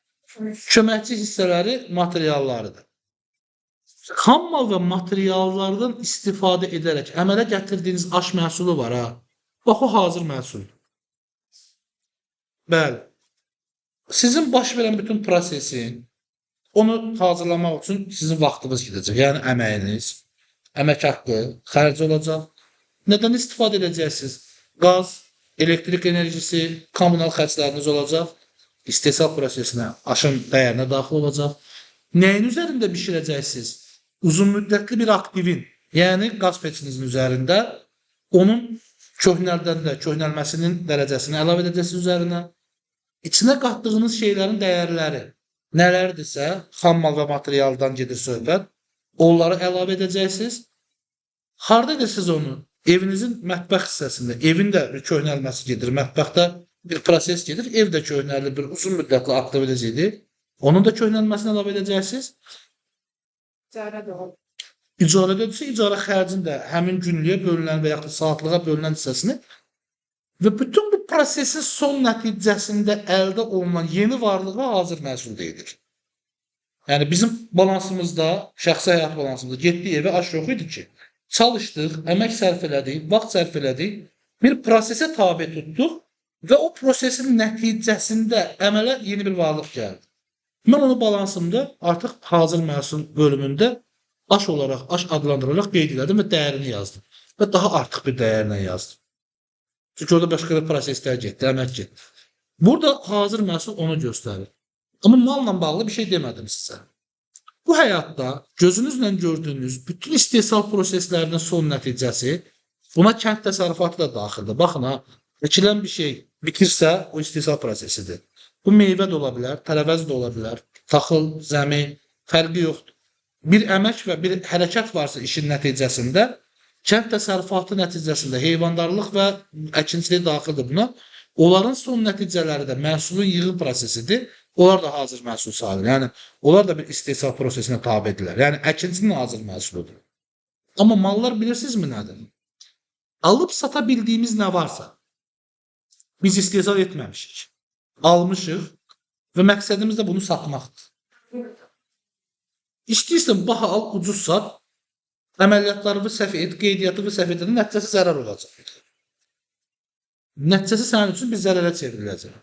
köməkçi hissələri materiallarıdır. Xammal və materiallardan istifadə edərək əmələ gətirdiyiniz aş məhsulu var ha. Bax o hazır məhsuldur. Bəli. Sizin baş verən bütün prosesin onu hazırlamaq üçün sizin vaxtınız gedəcək. Yəni əməyiniz, əmək haqqı, xərci olacaq. Nədən istifadə edəcəksiniz? Qaz, elektrik enerjisi, kommunal xərcləriniz olacaq. İstehsal prosesinə, aşın dəyərinə daxil olacaq. Nəyin üzərində bişirəcəksiniz? Uzun müddətli bir aktivin, yəni qaz peçinizin üzərində onun köhnəlməsinin dərəcəsini əlavə edəcəksiniz üzərinə. İçinə qatdığınız şeylərin dəyərləri nələrdirsə, xammal və materialdan gedir söhbət, onları əlavə edəcəksiniz. Harda edirsiniz onu? Evinizin mətbəx hissəsində. Evin də bir köhnəlməsi gedir, mətbəxdə bir proses gedir, ev də köhnəlir, bir uzun müddətli aktivitet. Onun da köhnəlməsini əlavə edəcəksiniz. İcarədədirsə, icarə xərcin də həmin günlüyə bölünən və yaxud saatlığa bölünən hissəsini və bütün bu prosesin son nəticəsində əldə olunan yeni varlığa hazır məhsul deyilir. Yəni bizim balansımızda, şəxsi həyat balansımızda getdiyi evə aş yox idi ki, çalışdıq, əmək sərf elədik, vaxt sərf elədik, bir prosesə tabe tutduq və o prosesin nəticəsində əmələ yeni bir varlıq gəldi. Mən onu balansımda artıq hazır məhsul bölümündə aş olaraq, aş adlandıraraq qeyd elədim və dəyərini yazdım. Və daha artıq bir dəyərlə yazdım. Çünki orada başqa bir proseslər getdi, əmək getdi. Burada hazır məhsul onu göstərir. Amma malla bağlı bir şey demədim sizə. Bu həyatda gözünüzlə gördüyünüz bütün istehsal proseslərinin son nəticəsi, buna kənd təsərrüfatı da daxildir. Baxın ha, əkilən bir şey bitirsə, o istehsal prosesidir. Bu meyvə də ola bilər, tərəvəz də ola bilər, taxıl, zəmin, fərqi yoxdur. Bir əmək və bir hərəkət varsa işin nəticəsində, kənd təsərrüfatı nəticəsində heyvandarlıq və əkinçilik daxildir buna. Onların son nəticələri də məhsulun yığım prosesidir. Onlar da hazır məhsul sayılır. Yəni, onlar da bir istehsal prosesinə tabedirlər. Yəni, əkincinin hazır məhsuludur. Amma mallar bilirsinizmi nədir? Alıb sata bildiyimiz nə varsa, biz istehsal etməmişik. Almışıq və məqsədimiz də bunu satmaqdır. İstəyirsən, baha al, ucuz sat, əməliyyatlarını səhv et, qeydiyyatını səhv edəndə nəticəsi zərər olacaq. Nəticəsi sənin üçün bir zərərə çevriləcək.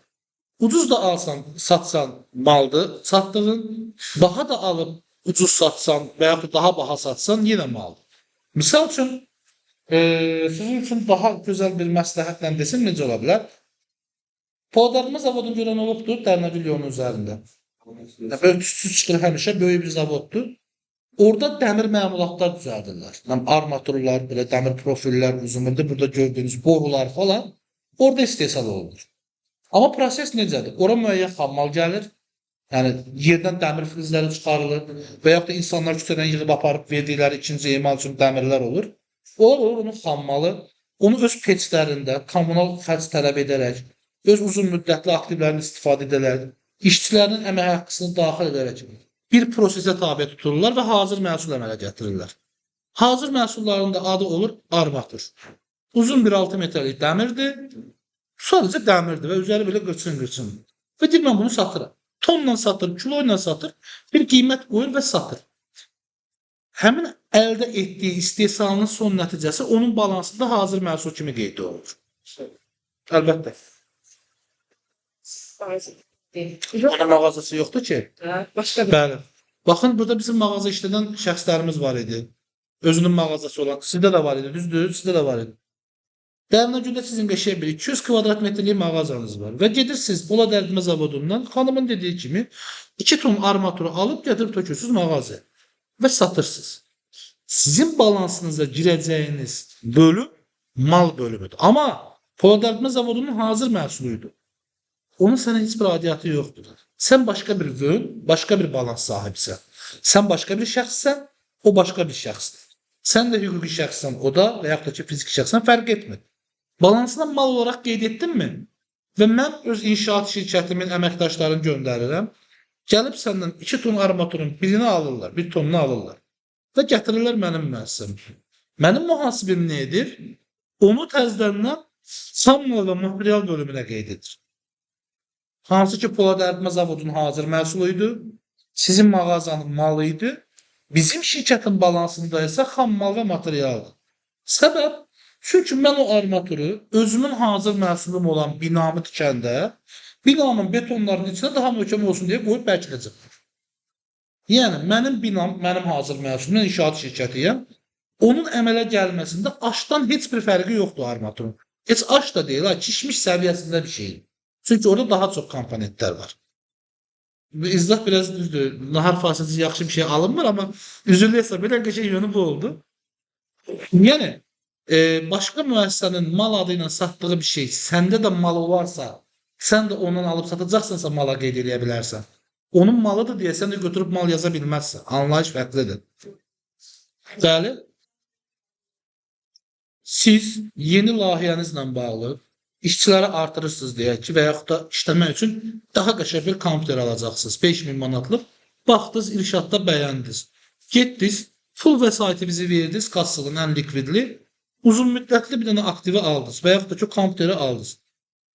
Ucuz da alsan, satsan maldır, satdığın, baha da alıb ucuz satsan və yaxud daha baha satsan yenə maldır. Misal üçün, sizin üçün daha gözəl bir məsləhətlə desin, necə ola bilər? Poladlarma zavodunu görən olubdur, Dərnəgül yolunun üzərində. Ölçüsü çıxır həmişə, böyük bir zavoddur. Orada dəmir məmulatlar düzəldirlər. Armaturlar, belə dəmir profillər, uzunluqda burada gördüyünüz borular falan orada istehsal olunur. Amma proses necədir? Ora müəyyən xammal gəlir, yəni yerdən dəmir filizləri çıxarılır və yaxud da insanlar küçədən yığıb aparıb verdikləri ikinci emal üçün dəmirlər olur. Olur onun xammalı, onu öz peçlərində kommunal xərc tələb edərək, öz uzun müddətli aktivlərini istifadə edərək, işçilərinin əmək haqqısını daxil edərək bir prosesə tabe tutulurlar və hazır məhsul əmələ gətirirlər. Hazır məhsulların da adı olur armatur. Uzun bir 6 metrlik dəmirdir, sadəcə dəmirdir və üzəri belə qırçın-qırçın. Və deyir, mən bunu satıram. Tonla satır, kilo ilə satır, bir qiymət qoyur və satır. Həmin əldə etdiyi istehsalının son nəticəsi onun balansında hazır məhsul kimi qeyd olunur. Əlbəttə. Onun mağazası yoxdur ki. Başqa bir. Bəli. Baxın, burada bizim mağaza işlədən şəxslərimiz var idi. Özünün mağazası olan. Sizdə də var idi, düzdür? Sizdə də var idi. Dərnəgüldə sizin qəşəng bir 200 kvadrat metrlik mağazanız var. Və gedirsiniz Pola dərdmə zavodundan, xanımın dediyi kimi 2 ton armaturu alıb gətirib tökürsünüz mağazaya və satırsınız. Sizin balansınıza girəcəyiniz bölüm mal bölümüdür. Amma Pola dərdmə zavodunun hazır məhsuluydu. Onun sənə heç bir adiyyatı yoxdur. Sən başqa bir yön, başqa bir balans sahibisən. Sən başqa bir şəxssən, o başqa bir şəxsdir. Sən də hüquqi şəxssən, o da və yaxud da ki, fiziki şəxssən fərq etmir. Balansına mal olaraq qeyd etdinmi? Və mən öz inşaat şirkətimin əməkdaşlarını göndərirəm. Gəlib səndən 2 ton armaturun birini alırlar, 1 tonunu alırlar və gətirirlər mənim müəssisəmə. Mənim mühasibim nə edir? Onu təzədən xam mal və material bölümünə qeyd edir. Hansı ki, Polad əritmə zavodunun hazır məhsulu idi, sizin mağazanın malı idi, bizim şirkətin balansında isə xam mal və materialdır. Səbəb, çünki mən o armaturu özümün hazır məhsulum olan binamı tikəndə, binamın betonlarının içində daha möhkəm olsun deyə qoyub bərkidəcəm. Yəni, mənim binam, mənim hazır məhsulum, mən inşaat şirkətiyəm, onun əmələ gəlməsində aşdan heç bir fərqi yoxdur armaturun. Heç aş da deyil, kişmiş səviyyəsində bir şeydir. Çünki orada daha çox komponentlər var. İzah biraz düzdür. Nahar fasiləsiz yaxşı bir şey alınmır, amma üzrlüysə belə qəşəng yönü bu oldu. Yəni, başqa müəssisənin mal adı ilə satdığı bir şey, səndə də mal olarsa, sən də ondan alıb satacaqsansa mala qeyd edə bilərsən. Onun malıdır deyə sən də götürüb mal yaza bilməzsən. Anlayış fərqlidir. Bəli. Siz yeni layihənizlə bağlı işçiləri artırırsınız deyək ki, və yaxud da işləmək üçün daha qəşəng bir kompüter alacaqsınız. 5000 manatlıq. Baxdınız, irşadda bəyəndiniz. Getdiniz, pul vəsaitinizi verdiniz, kassalın ən likvidli. Uzun müddətli bir dənə aktivi aldınız və yaxud da ki, kompüteri aldınız.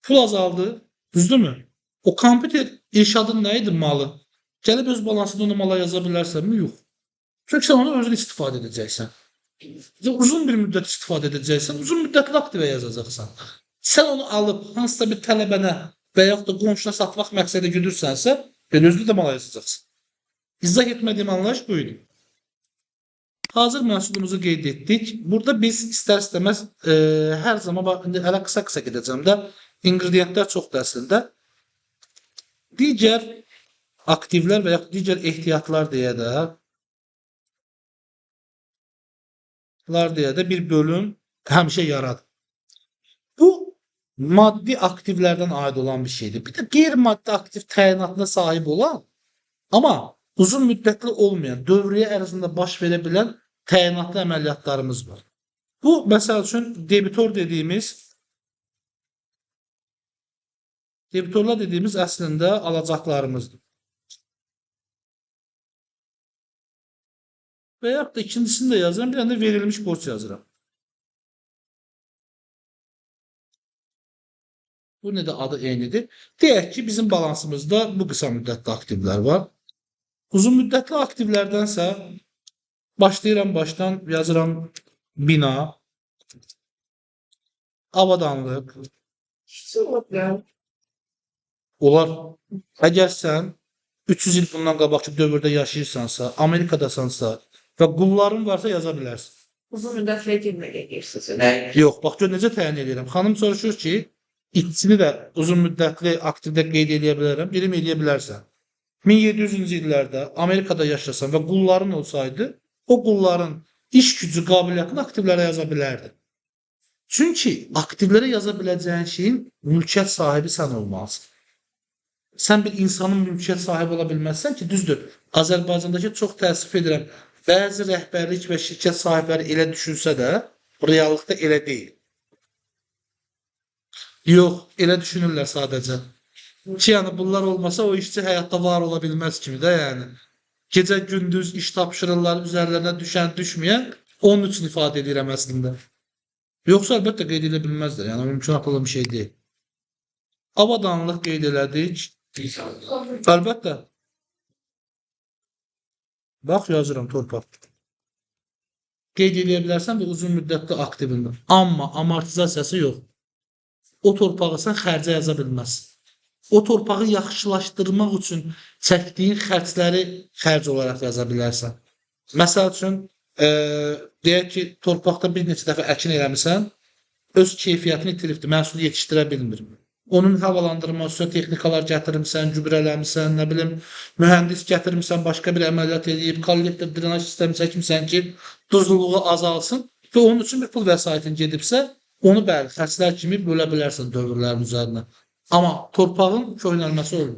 Pul azaldı, düzdürmü? O kompüter irşadın nə idi? Malı. Gəlib öz balansında onu mala yaza bilərsənmi? Yox. Çünki sən onu özün istifadə edəcəksən. Uzun bir müddət istifadə edəcəksən, uzun müddətli aktivə yazacaqsan. Sən onu alıb hansısa bir tələbənə və yaxud da qonşuna satmaq məqsədi güdürsənsə, özünü də mala yazacaqsın. İzah etmədiyim anlayış bu idi. Hazır məhsulumuzu qeyd etdik. Burada biz istər-istəməz hər zaman, indi hələ qısa-qısa gedəcəm də, ingredientlər çoxdur əslində. Digər aktivlər və yaxud digər ehtiyatlar deyə də bir bölüm həmişə yaradır. Bu, maddi aktivlərdən aid olan bir şeydir. Bir də qeyri-maddi aktiv təyinatına sahib olan, amma uzun müddətli olmayan, dövriyyə ərzində baş verə bilən təyinatlı əməliyyatlarımız var. Bu, məsəl üçün, debitorlar dediyimiz əslində alacaqlarımızdır. Və yaxud da ikincisini də yazıram, bir də verilmiş borc yazıram. Bu nə də adı eynidir. Deyək ki, bizim balansımızda bu qısa müddətli aktivlər var. Uzun müddətli aktivlərdənsə başlayıram başdan, yazıram bina, avadanlıq. Olar. Əgər sən 300 il bundan qabaqki dövrdə yaşayırsansa, Amerikadasansa və qulların varsa yaza bilərsən. Uzun müddətli girmək edirsiniz. Yox, bax gör necə təyin edirəm. Xanım soruşur ki, İkisini də uzun müddətli aktivdə qeyd edə bilərəm, birim edə bilərsən. 1700-cü illərdə Amerikada yaşasan və qulların olsaydı, o qulların iş gücü qabiliyyətini aktivlərə yaza bilərdi. Çünki aktivlərə yaza biləcəyin şeyin mülkiyyət sahibi sən olmalısın. Sən bir insanın mülkiyyət sahibi ola bilməzsən ki, düzdür. Azərbaycandakı çox təəssüf edirəm, bəzi rəhbərlik və şirkət sahibləri elə düşünsə də, reallıqda elə deyil. Yox, elə düşünürlər sadəcə. Ki, yəni bunlar olmasa o işçi həyatda var ola bilməz kimi də, yəni. Gecə gündüz iş tapşırırlar, üzərlərinə düşən, düşməyən, onun üçün ifadə edirəm əslində. Yoxsa əlbəttə qeyd edə bilməzlər, yəni mümkün olan bir şey deyil. Avadanlıq qeyd elədik. Əlbəttə. Bax, yazıram torpaq. Qeyd edə bilərsən və uzun müddətli aktivində. Amma amortizasiyası yox. O torpağı sən xərcə yaza bilməzsən. O torpağı yaxşılaşdırmaq üçün çəkdiyin xərcləri xərc olaraq yaza bilərsən. Məsəl üçün, deyək ki, torpaqda bir neçə dəfə əkin eləmirsən, öz keyfiyyətini itiribdir, məhsul yetişdirə bilmir. Onun havalandırması üçün texnikalar gətirmişsən, gübrələmişsən, nə bilim, mühəndis gətirmişsən, başqa bir əməliyyat edib, kollektor drenaj sistemi çəkmişsən ki, duzluluğu azalsın və onun üçün bir pul vəsaitin gedibsə, onu bəli, xərclər kimi bölə bilərsən dövrlərin üzərinə. Amma torpağın köhnəlməsi olur.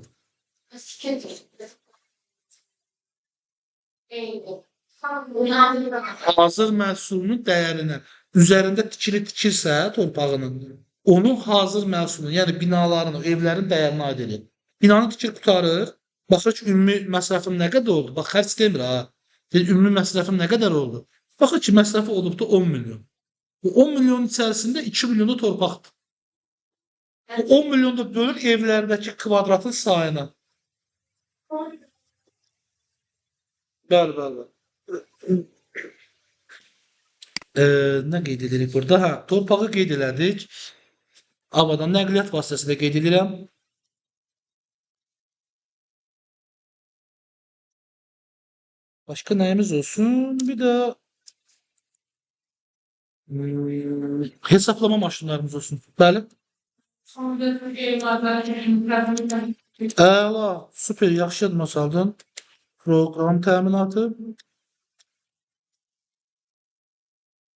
Hazır məhsulunun dəyərindən üzərində tikili tikirsə torpağının, onun hazır məhsulunu, yəni binaların, evlərin dəyərini aid edir. Binanı tikir qurtarır, baxır ki, ümumi məsrəfim nə qədər oldu? Bax, xərc demir ha. Deyir, ümumi məsrəfim nə qədər oldu? Baxır ki, məsrəfi olubda 10 milyon. Bu 10 milyonun içərisində 2 milyonu torpaqdır. Bu 10 milyonu da bölür evlərdəki kvadratın sayına. Bəli, bəli. Nə qeyd edirik burada? Hə, torpağı qeyd elədik. Avadan nəqliyyat vasitəsilə qeyd edirəm. Başqa nəyimiz olsun? Bir də hesablama maşınlarımız olsun. Bəli. Əla, super, yaxşı yadıma saldın. Proqram təminatı.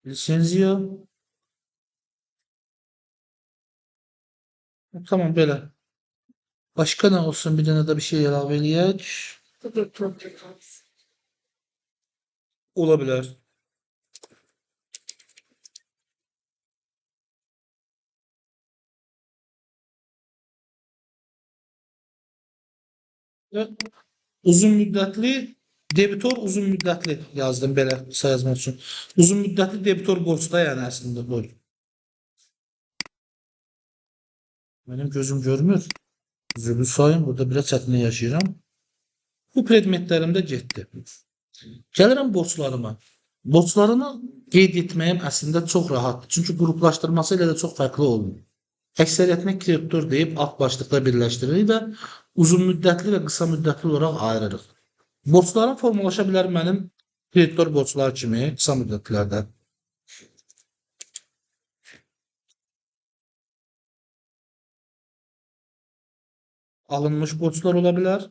Lisenziya. Tamam, belə. Başqa nə olsun? Bir dənə də bir şey əlavə eləyək. Ola bilər. Uzun müddətli debitor, uzun müddətli yazdım belə qısa yazmaq üçün. Uzun müddətli debitor borcu da yəni əslində bu. Mənim gözüm görmür. Üzrlü sayın, burada biraz çətinlik yaşayıram. Bu predmetlərim də getdi. Gəlirəm borclarıma. Borclarını qeyd etməyim əslində çox rahatdır. Çünki qruplaşdırması ilə də çox fərqli olmuyor. Əksəriyyətinə kreditor deyib alt başlıqda birləşdiririk və uzun müddətli və qısa müddətli olaraq ayırırıq. Borclarım formalaşa bilər mənim kreditor borcları kimi qısa müddətlilərdə. Alınmış borclar ola bilər.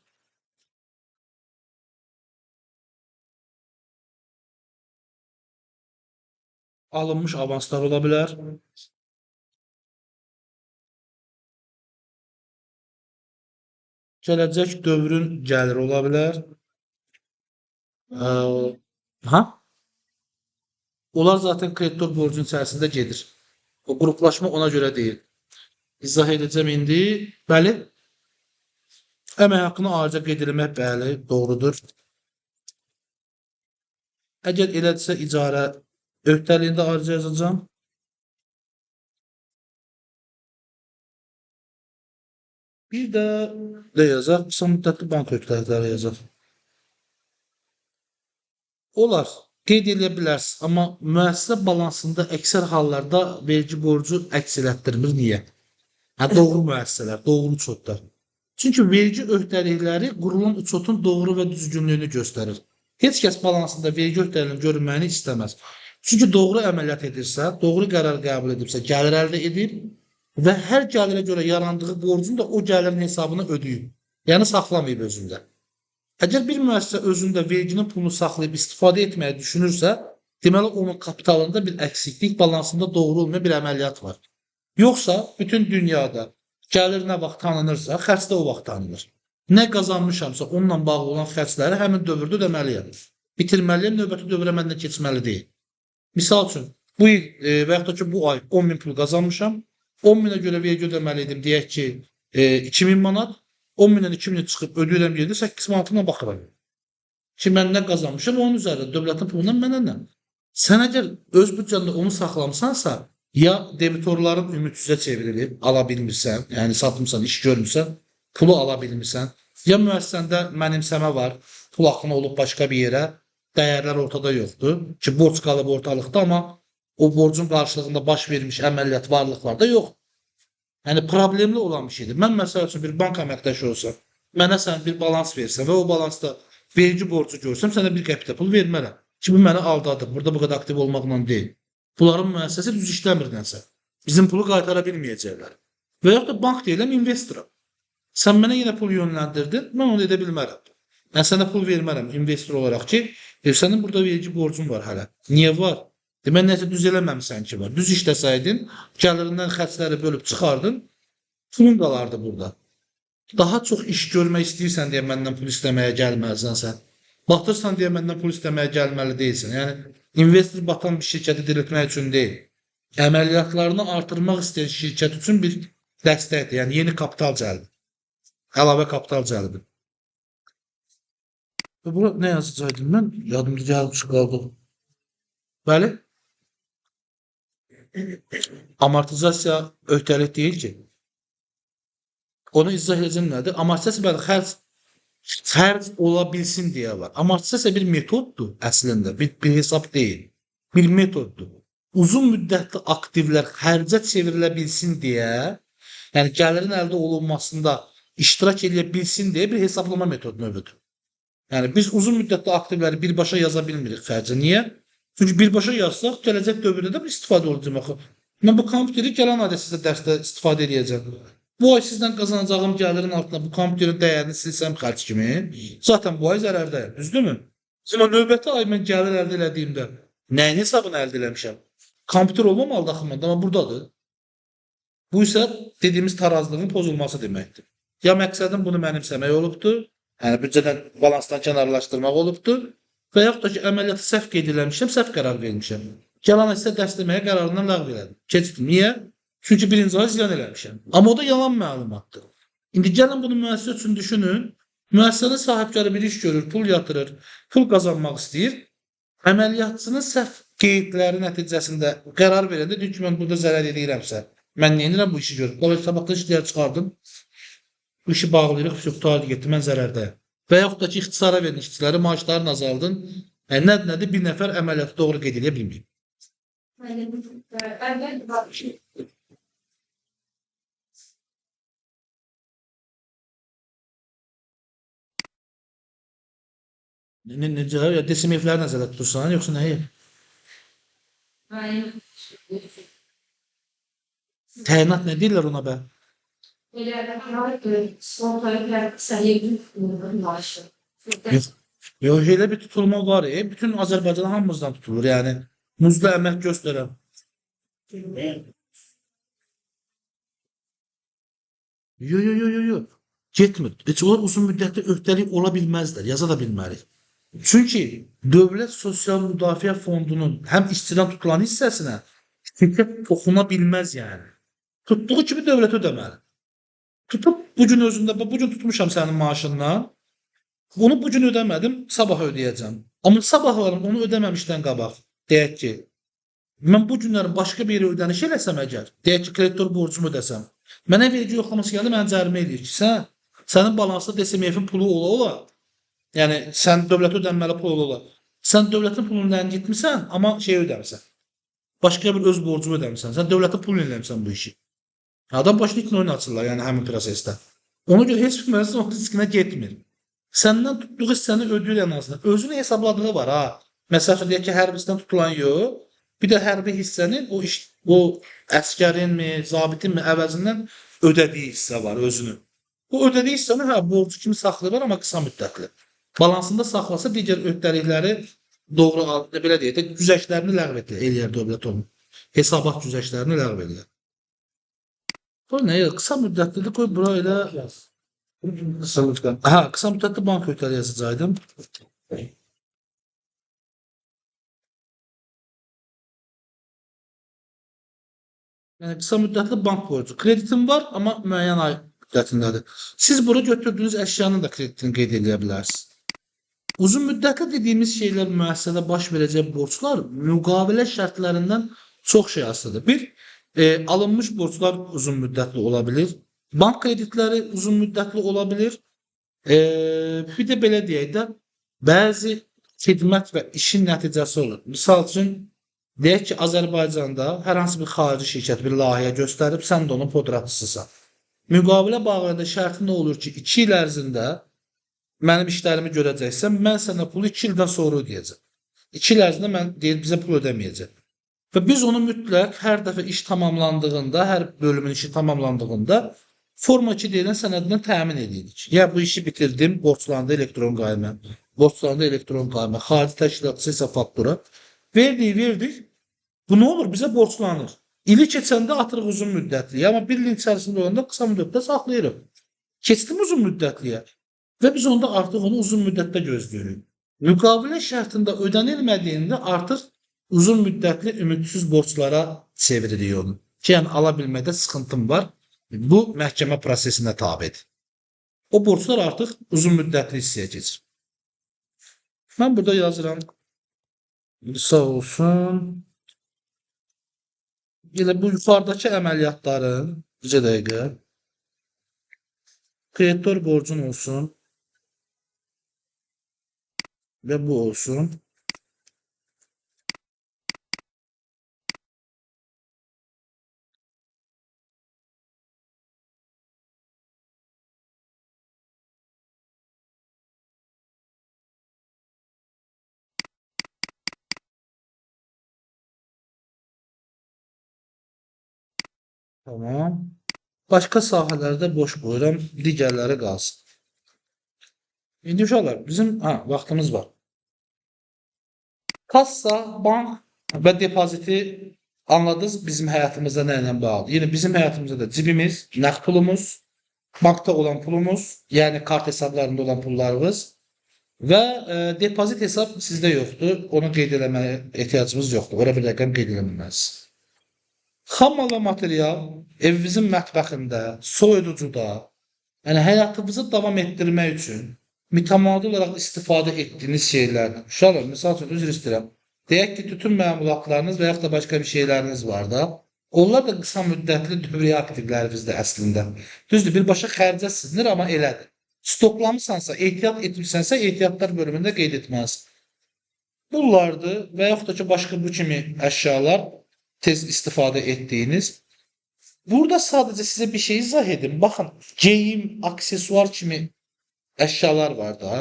Alınmış avanslar ola bilər. Gələcək dövrün gəliri ola bilər. Ha? Onlar zaten kreditor borcun içərisində gedir. O qruplaşma ona görə deyil. İzah edəcəm indi. Bəli. Əmək haqqını ayrıca qeyd etmək, bəli, doğrudur. Əgər elədirsə icarə öhdəliyində ayrıca yazacağam. Bir də nə yazaq? Qısa müddətli bank öhdəlikləri yazaq. Olar, qeyd edə bilərsiniz, amma müəssisə balansında əksər hallarda vergi borcu əks elətdirmir. Niyə? Doğru müəssisələr, doğru uçotlar. Çünki vergi öhdəlikləri qurulan uçotun doğru və düzgünlüyünü göstərir. Heç kəs balansında vergi öhdəliyinin görünməyini istəməz. Çünki doğru əməliyyat edirsə, doğru qərar qəbul edibsə, gəlir əldə edib və hər gəlirə görə yarandığı borcun da o gəlirin hesabını ödəyib. Yəni saxlamayıb özündə. Əgər bir müəssisə özündə verginin pulunu saxlayıb istifadə etməyi düşünürsə, deməli onun kapitalında bir əksiklik, balansında doğru olmayan bir əməliyyat var. Yoxsa bütün dünyada gəlir nə vaxt tanınırsa, xərc də o vaxt tanınır. Nə qazanmışamsa onunla bağlı olan xərcləri həmin dövrdə ödəməliyəm. Bitirməliyəm, növbəti dövrə məndən keçməli deyil. Misal üçün, bu il və yaxud da ki, bu ay 10.000 pul qazanmışam, 10.000-ə görə vergi ödəməliydim, deyək ki, 2.000 manat, 10.000-dən 2.000 çıxıb ödəyirəm yerdə 8 manatına baxıram. Ki, mən nə qazanmışam, onun üzərində, dövlətin pulundan mənə nə? Sən əgər öz büdcəndə onu saxlamısansa, ya debitorların ümidsiz çevrilib, ala bilmirsən, yəni satmısan, iş görmürsən, pulu ala bilmirsən, ya müəssisəndə mənimsəmə var, pul axını olub başqa bir yerə, dəyərlər ortada yoxdur ki, borc qalıb ortalıqda, amma o borcun qarşılığında baş vermiş əməliyyat varlıqlar da yoxdur. Yəni, problemli olan bir şeydir. Mən məsəl üçün bir bank əməkdaşı olsam, mənə sən bir balans versən və o balansda vergi borcu görsəm, sənə bir qəpitə pul vermərəm. Ki, bu mənə aldadır. Burada bu qədər aktiv olmaqla deyil. Bunların müəssisəsi düz işləmir nəsə. Bizim pulu qaytara bilməyəcəklər. Və yaxud da bank deyiləm, investoram. Sən mənə yenə pul yönləndirdin, mən onu edə bilmərəm. Mən sənə pul vermərəm investor olaraq ki, sənin burada vergi borcun var hələ. Niyə var? Demək, nəsə düz eləməmsən ki var. Düz işləsəydin, gəlirindən xərcləri bölüb çıxardın, pulun qalardı burada. daha çox iş görmək istəyirsən deyə məndən pul istəməyə gəlməlisən sən. Batırsan deyə məndən pul istəməyə gəlməli deyilsən. Yəni investor batan bir şirkəti diriltmək üçün deyil. Əməliyyatlarını artırmaq istəyən şirkət üçün bir dəstəkdir. Yəni yeni kapital cəlbi. Əlavə kapital cəlbi. Bura nə yazacaqdım mən? Yadımda gəlib çıxardı. Bəli. Amortizasiya öhdəlik deyil ki. Onu izah edəcəm nədir? Amortizasiya bəli xərc ola bilsin deyə var. Amortizasiya bir metoddur əslində, bir hesab deyil. Bir metoddur. Uzun müddətli aktivlər xərcə çevrilə bilsin deyə, yəni gəlirin əldə olunmasında iştirak edə bilsin deyə bir hesablama metodu növüdür. Yəni biz uzun müddətli aktivləri birbaşa yaza bilmirik xərcə. Niyə? Çünki birbaşa yazsaq gələcək dövrdə də istifadə olacaq axı. Mən bu kompüteri gələn ayda sizə dərsdə istifadə edəcəm. Bu ay sizdən qazanacağım gəlirin altında bu kompüterin dəyərini silsəm xərc kimi, zaten bu ay zərərdəyəm, düzdürmü? Amma növbəti ay mən gəlir əldə elədiyimdə nəyin hesabını əldə eləmişəm? Kompüter olmamalı axı məndə, amma buradadır. Bu isə dediyimiz tarazlığın pozulması deməkdir. Ya məqsədim bunu mənimsəmək olubdur, yəni büdcədən balansdan kənarlaşdırmaq olubdur və yaxud da ki, əməliyyatı səhv qeyd eləmişəm, səhv qərar vermişəm. Gələn ay sizə dərs deməyə qərarından ləğv elədim. Keçdim. Niyə? Çünki birinci ay ziyan eləmişəm. Amma o da yalan məlumatdır. İndi gəlin bunu müəssisə üçün düşünün. Müəssisənin sahibkarı bir iş görür, pul yatırır, pul qazanmaq istəyir. Əməliyyatçının səhv qeydləri nəticəsində qərar verəndə deyir ki, mən burada zərər edirəmsə, mən nə edirəm bu işi görüb? Qoy sabahda işlər çıxardım. Bu işi bağlayırıq, qurtardı getdi, mən zərərdəyəm. Və yaxud da ki, ixtisara verin işçiləri, maaşlarını azaldın. Nədir? Bir nəfər əməliyyatı doğru qeyd edə bilməyib. Necə? Ya desimevləri nəzərdə tutursan, yoxsa nəyi? Təyinat nə deyirlər ona bə? Yox, elə bir tutulma var. Bütün Azərbaycan hamımızdan tutulur. Yəni, muzlu əmək göstərən. Yox. Getmir. Heç onlar uzun müddətli öhdəlik ola bilməzlər, yaza da bilmərik. Çünki dövlət sosial müdafiə fondunun həm işçidən tutulan hissəsinə şirkət toxuna bilməz yəni. Tutduğu kimi dövlət ödəməli. Tutub bu gün özündə, bu gün tutmuşam sənin maaşından, bunu bu gün ödəmədim, sabah ödəyəcəm. Amma sabahlarım onu ödəməmişdən qabaq, deyək ki, mən bu günlərin başqa bir yerə ödəniş eləsəm əgər, deyək ki, kreditor borcumu ödəsəm, mənə vergi yoxlaması gəldi, mənə cərimə edir ki, sənin balansda DSMF-in pulu ola, yəni sən dövlətə ödənməli pul ola, sən dövlətin pulundan gitmisən, amma şey ödəmirsən, başqa bir öz borcunu ödəmirsən, sən dövlətin pulunu eləmirsən bu işi. Adam başını itin oyun açırlar, yəni həmin prosesdə. Ona görə heç bir müəssisə o riskinə getmir. Səndən tutduğu hissəni ödəyir ən azından. Özünün hesabladığı var ha. Məsələn, deyək ki, hərbisindən tutulan yox, bir də hərbi hissənin o əskərinmi, zabitinmi əvəzindən ödədiyi hissə var özünün. Bu ödədiyi hissəni borcu kimi saxlayırlar, amma qısa müddətli. Balansında saxlasa digər öhdəlikləri doğru belə deyək də güzəştlərini ləğv eləyər dövlət onu. Hesabat güzəştlərini ləğv eləyər. Bu nə? Qısa müddətlidir, qoy bura elə qısa müddətli bank öhdəliyi yazacaqdım. Yəni qısa müddətli bank borcu. Kreditim var, amma müəyyən ay müddətindədir. Siz bura götürdüyünüz əşyanın da kreditini qeyd edə bilərsiniz. Uzun müddətli dediyimiz şeylər müəssisədə baş verəcək borclar müqavilə şərtlərindən çox şey asılıdır. Bir, alınmış borclar uzun müddətli ola bilir. Bank kreditləri uzun müddətli ola bilir. Bir də belə deyək də, bəzi xidmət və işin nəticəsi olur. Misal üçün, deyək ki, Azərbaycanda hər hansı bir xarici şirkət bir layihə göstərib, sən də onun podratçısısan. Müqavilə bağlarında şərti nə olur ki, 2 il ərzində mənim işlərimi görəcəksən, mən sənə pulu 2 ildən sonra ödəyəcəm. 2 il ərzində mən deyir, bizə pul ödəməyəcəm. Və biz onu mütləq hər dəfə iş tamamlandığında, hər bölümün işi tamamlandığında forma 2 deyilən sənədindən təmin edirik. Ya bu işi bitirdim, borçlandı elektron qaymə, xarici təşkilatçı isə faktura. Verdik. Bu nə olur? Bizə borçlanır. İli keçəndə atırıq uzun müddətli, amma bir ilin içərisində olanda qısa müddətdə saxlayırıq. Keçdim uzun müddətliyə və biz onda artıq onu uzun müddətdə gözləyirik. Müqavilə şərtində ödənilmədiyində artıq uzun müddətli ümidsiz borclara çeviririk onu. Ki, yəni ala bilməkdə sıxıntım var. Bu məhkəmə prosesinə tabedir. O borclar artıq uzun müddətli hissəyə keçir. Mən burada yazıram. Sağ olsun. Elə bu yuxarıdakı əməliyyatların bir dəqiqə kreditor borcun olsun və bu olsun. Tamam. Başqa sahələrdə boş qoyuram, digərləri qalsın. İndi uşaqlar, bizim vaxtımız var. Kassa, bank və depoziti anladınız bizim həyatımızda nə ilə bağlı? Yəni bizim həyatımızda da cibimiz, nəqd pulumuz, bankda olan pulumuz, yəni kart hesablarında olan pullarımız və depozit hesab sizdə yoxdur. Onu qeyd eləməyə ehtiyacımız yoxdur. Ora bir rəqəm qeyd eləməməz. Xam mal və material evimizin mətbəxində, soyuducuda, yəni həyatımızı davam etdirmək üçün mütəmadi olaraq istifadə etdiyiniz şeylərdir. Uşaqlar, misal üçün üzr istəyirəm. Deyək ki, tütün məmulatlarınız və yaxud da başqa bir şeyləriniz var da, onlar da qısa müddətli dövriyyə aktivlərinizdir əslində. Düzdür, birbaşa xərcə silinir, amma elədir. Stoklamısansa, ehtiyat etmirsənsə, ehtiyatlar bölümündə qeyd etməlisən. Bunlardır və yaxud da ki, başqa bu kimi əşyalar tez istifadə etdiyiniz. Burada sadəcə sizə bir şey izah edim. Baxın, geyim, aksesuar kimi əşyalar var da,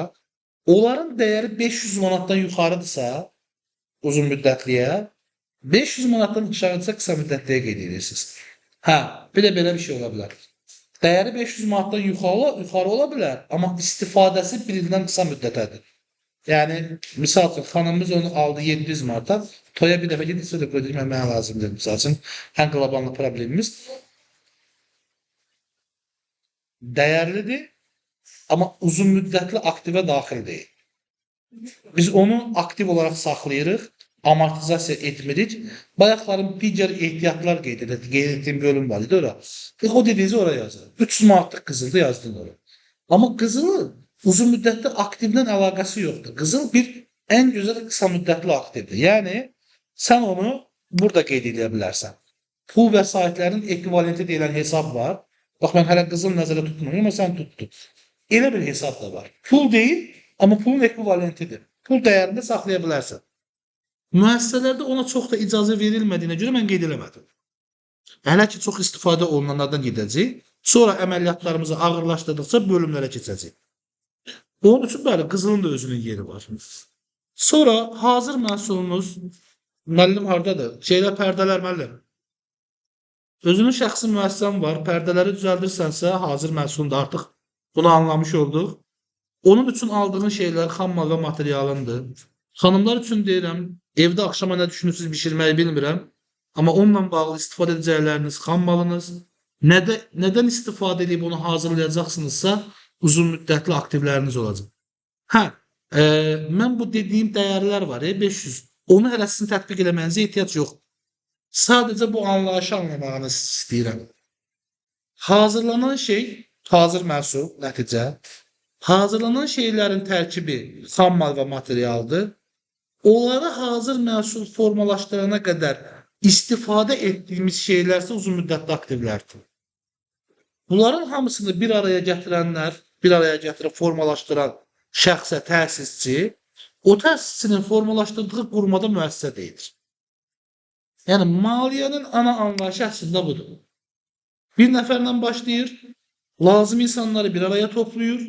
onların dəyəri 500 manatdan yuxarıdırsa, uzun müddətliyə, 500 manatdan aşağıdırsa qısa müddətliyə qeyd edirsiniz. Hə, bir də belə bir şey ola bilər. Dəyəri 500 manatdan yuxarı ola bilər, amma istifadəsi bir ildən qısa müddətədir. Yəni, misal üçün, xanımımız onu aldı 700 manata, toya bir dəfə gedib, sonra qoyduğum mənə lazımdır, misal üçün, ən qlabanlı problemimiz. Dəyərlidir, amma uzun müddətli aktivə daxil deyil. Biz onu aktiv olaraq saxlayırıq, amortizasiya etmirik. Bayaqların digər ehtiyatlar qeyd etdiyim bölüm var idi ora. O dediyinizi oraya yazır. 300 manatlıq qızılda yazdın oraya. Amma qızılı uzun müddətli aktivdən əlaqəsi yoxdur. Qızıl bir ən gözəl qısa müddətli aktivdir. Yəni, sən onu burada qeyd edə bilərsən. Pul vəsaitlərinin ekvivalenti deyilən hesab var. Bax, mən hələ qızıl nəzərə tutmuyorum, amma sən tutdun. Elə bir hesab da var. Pul deyil, amma pulun ekvivalentidir. Pul dəyərində saxlaya bilərsən. Müəssisələrdə ona çox da icazə verilmədiyinə görə mən qeyd eləmədim. Hələ ki, çox istifadə olunanlardan gedəcək. Sonra əməliyyatlarımızı ağırlaşdırdıqca bölümlərə keçəcək. Onun üçün bəli, qızılın da özünün yeri var. Sonra hazır məhsulumuz, müəllim haradadır? Pərdələr müəllim. Özünün şəxsi müəssisən var, pərdələri düzəldirsənsə, hazır məhsulunda artıq bunu anlamış olduq. Onun üçün aldığın şeylər xam mal və materialındır. Xanımlar üçün deyirəm, evdə axşama nə düşünürsünüz bişirməyi bilmirəm. Amma onunla bağlı istifadə edəcəkləriniz xam malınız. Nədən istifadə edib onu hazırlayacaqsınızsa, uzun müddətli aktivləriniz olacaq. Hə, mən bu dediyim dəyərlər var, 500. Onu hələ sizin tətbiq eləməyinizə ehtiyac yox. Sadəcə bu anlayışı anlamağınızı istəyirəm. Hazırlanan şey, hazır məhsul, nəticə. Hazırlanan şeylərin tərkibi xam mal və materialdır. Onları hazır məhsul formalaşdırana qədər istifadə etdiyimiz şeylərsə uzun müddətli aktivlərdir. Bunların hamısını bir araya gətirənlər, bir araya gətirib formalaşdıran şəxsə təsisçi, o təsisçinin formalaşdırdığı qurumada müəssisə deyilir. Yəni, maliyyənin ana anlayışı əslində budur. Bir nəfərlə başlayır, lazım insanları bir araya toplayır,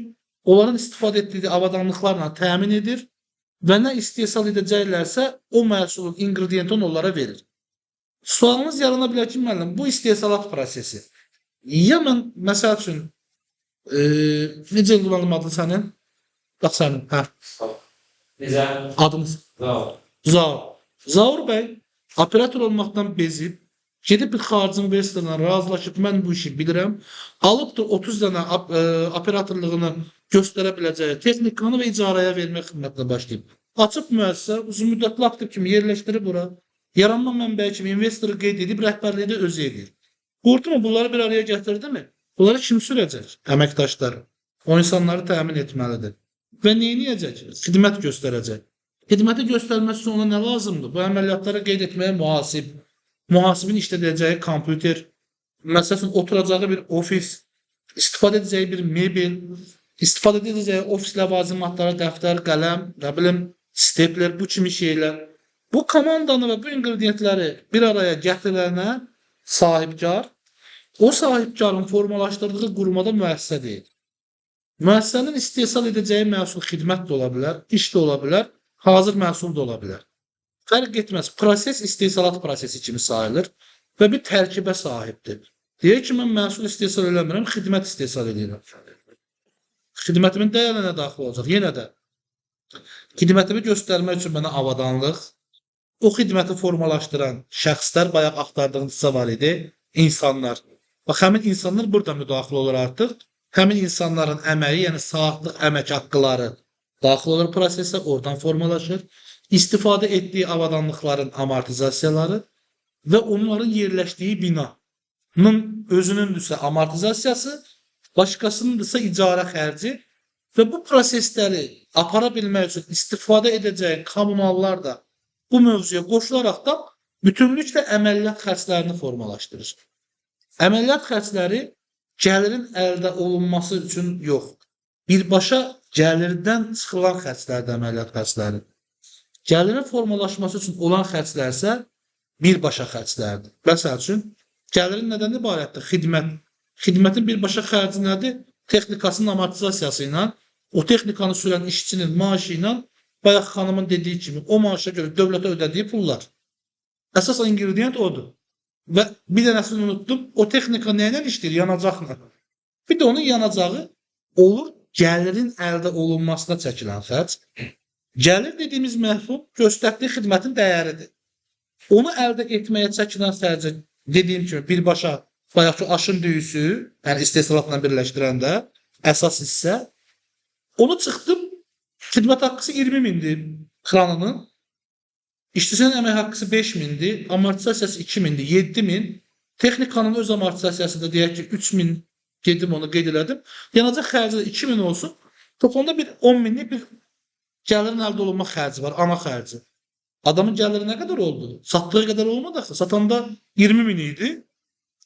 onların istifadə etdiyi avadanlıqlarla təmin edir və nə istehsal edəcəklərsə o məhsulun ingrediyentini onlara verir. Sualınız yarana bilər ki, müəllim, bu istehsalat prosesi. Ya mən, məsəl üçün, necə müəllim adın sənin? Bax sənin, hə. Necə? Adınız? Zaur. Zaur. Zaur bəy, operator olmaqdan bezib, Gedib bir xarici investorla razılaşıb mən bu işi bilirəm, alıbdır 30 dənə operatorluğunu göstərə biləcəyi texnikanı və icarəyə vermək xidmətinə başlayıb. Açıb müəssisə uzunmüddətli aktiv kimi yerləşdirib bura. Yaranma mənbəyi kimi investoru qeyd edib rəhbərliyi də özü edir. Qurtmu bunları bir araya gətirdi mi? Bunları kim sürəcək? Əməkdaşları. O insanları təmin etməlidir. Və nə edəcək? Xidmət göstərəcək. Xidməti göstərməsi üçün ona nə lazımdır? Bu əməliyyatları qeyd etməyə mühasib, mühasibin işlədəcəyi kompüter, məsələn oturacağı bir ofis, istifadə edəcəyi bir mebel, istifadə edəcəyi ofis ləvazimatları, dəftər, qələm, nə bilim, stepler, bu kimi şeylər. Bu komandanı və bu ingredientləri bir araya gətirənə sahibkar, o sahibkarın formalaşdırdığı qurumada müəssisə deyil. Müəssisənin istehsal edəcəyi məhsul xidmət də ola bilər, iş də ola bilər, hazır məhsul da ola bilər. Fərq etməz. Proses istehsalat prosesi kimi sayılır və bir tərkibə sahibdir. Deyək ki, mən məhsul istehsal eləmirəm, xidmət istehsal edirəm. Xidmətimin dəyərinə daxil olacaq. Yenə də xidmətimi göstərmək üçün mənə avadanlıq, o xidməti formalaşdıran şəxslər, bayaq axtardığınızda var idi, insanlar. Bax, həmin insanlar burada müdaxilə olur artıq. Həmin insanların əməyi, yəni saatlıq əmək haqqıları daxil olur prosesə, oradan formalaşır. İstifadə etdiyi avadanlıqların amortizasiyaları və onların yerləşdiyi binanın özünündürsə amortizasiyası, başqasınındırsa icarə xərci və bu prosesləri apara bilmək üçün istifadə edəcəyi kommunallar da bu mövzuya qoşularaq da bütünlüklə əməliyyat xərclərini formalaşdırır. Əməliyyat xərcləri gəlirin əldə olunması üçün yox, birbaşa gəlirdən çıxılan xərclərdir əməliyyat xərcləri. Gəlirin formalaşması üçün olan xərclər isə birbaşa xərclərdir. Məsəl üçün, gəlirin nədən ibarətdir? Xidmət. Xidmətin birbaşa xərci nədir? Texnikasının amortizasiyası ilə, o texnikanı sürən işçinin maaşı ilə, bayaq xanımın dediyi kimi, o maaşa görə dövlətə ödədiyi pullar. Əsas ingredient odur. Və bir dənəsini unutdum, o texnika nə ilə işləyir? Yanacaqla. Bir də onun yanacağı olur gəlirin əldə olunmasına çəkilən xərc. Gəlir dediyimiz məhsul göstərdiyi xidmətin dəyəridir. Onu əldə etməyə çəkilən xərci dediyim kimi birbaşa bayaq ki aşın düyüsü, yəni istehsalatla birləşdirəndə əsas hissə, onu çıxdım, xidmət haqqısı 20 mindir kranının, işçisinin əmək haqqısı 5 mindir, amortizasiyası 2 mindir, 7 min, texnikanın öz amortizasiyası da deyək ki 3 min, gedim onu qeyd elədim, yanacaq xərci də 2 min olsun, toplamda bir 10 minlik bir gəlirin əldə olunma xərci var, ana xərci. Adamın gəliri nə qədər oldu? Satdığı qədər olmadı axı. Satanda 20 min idi.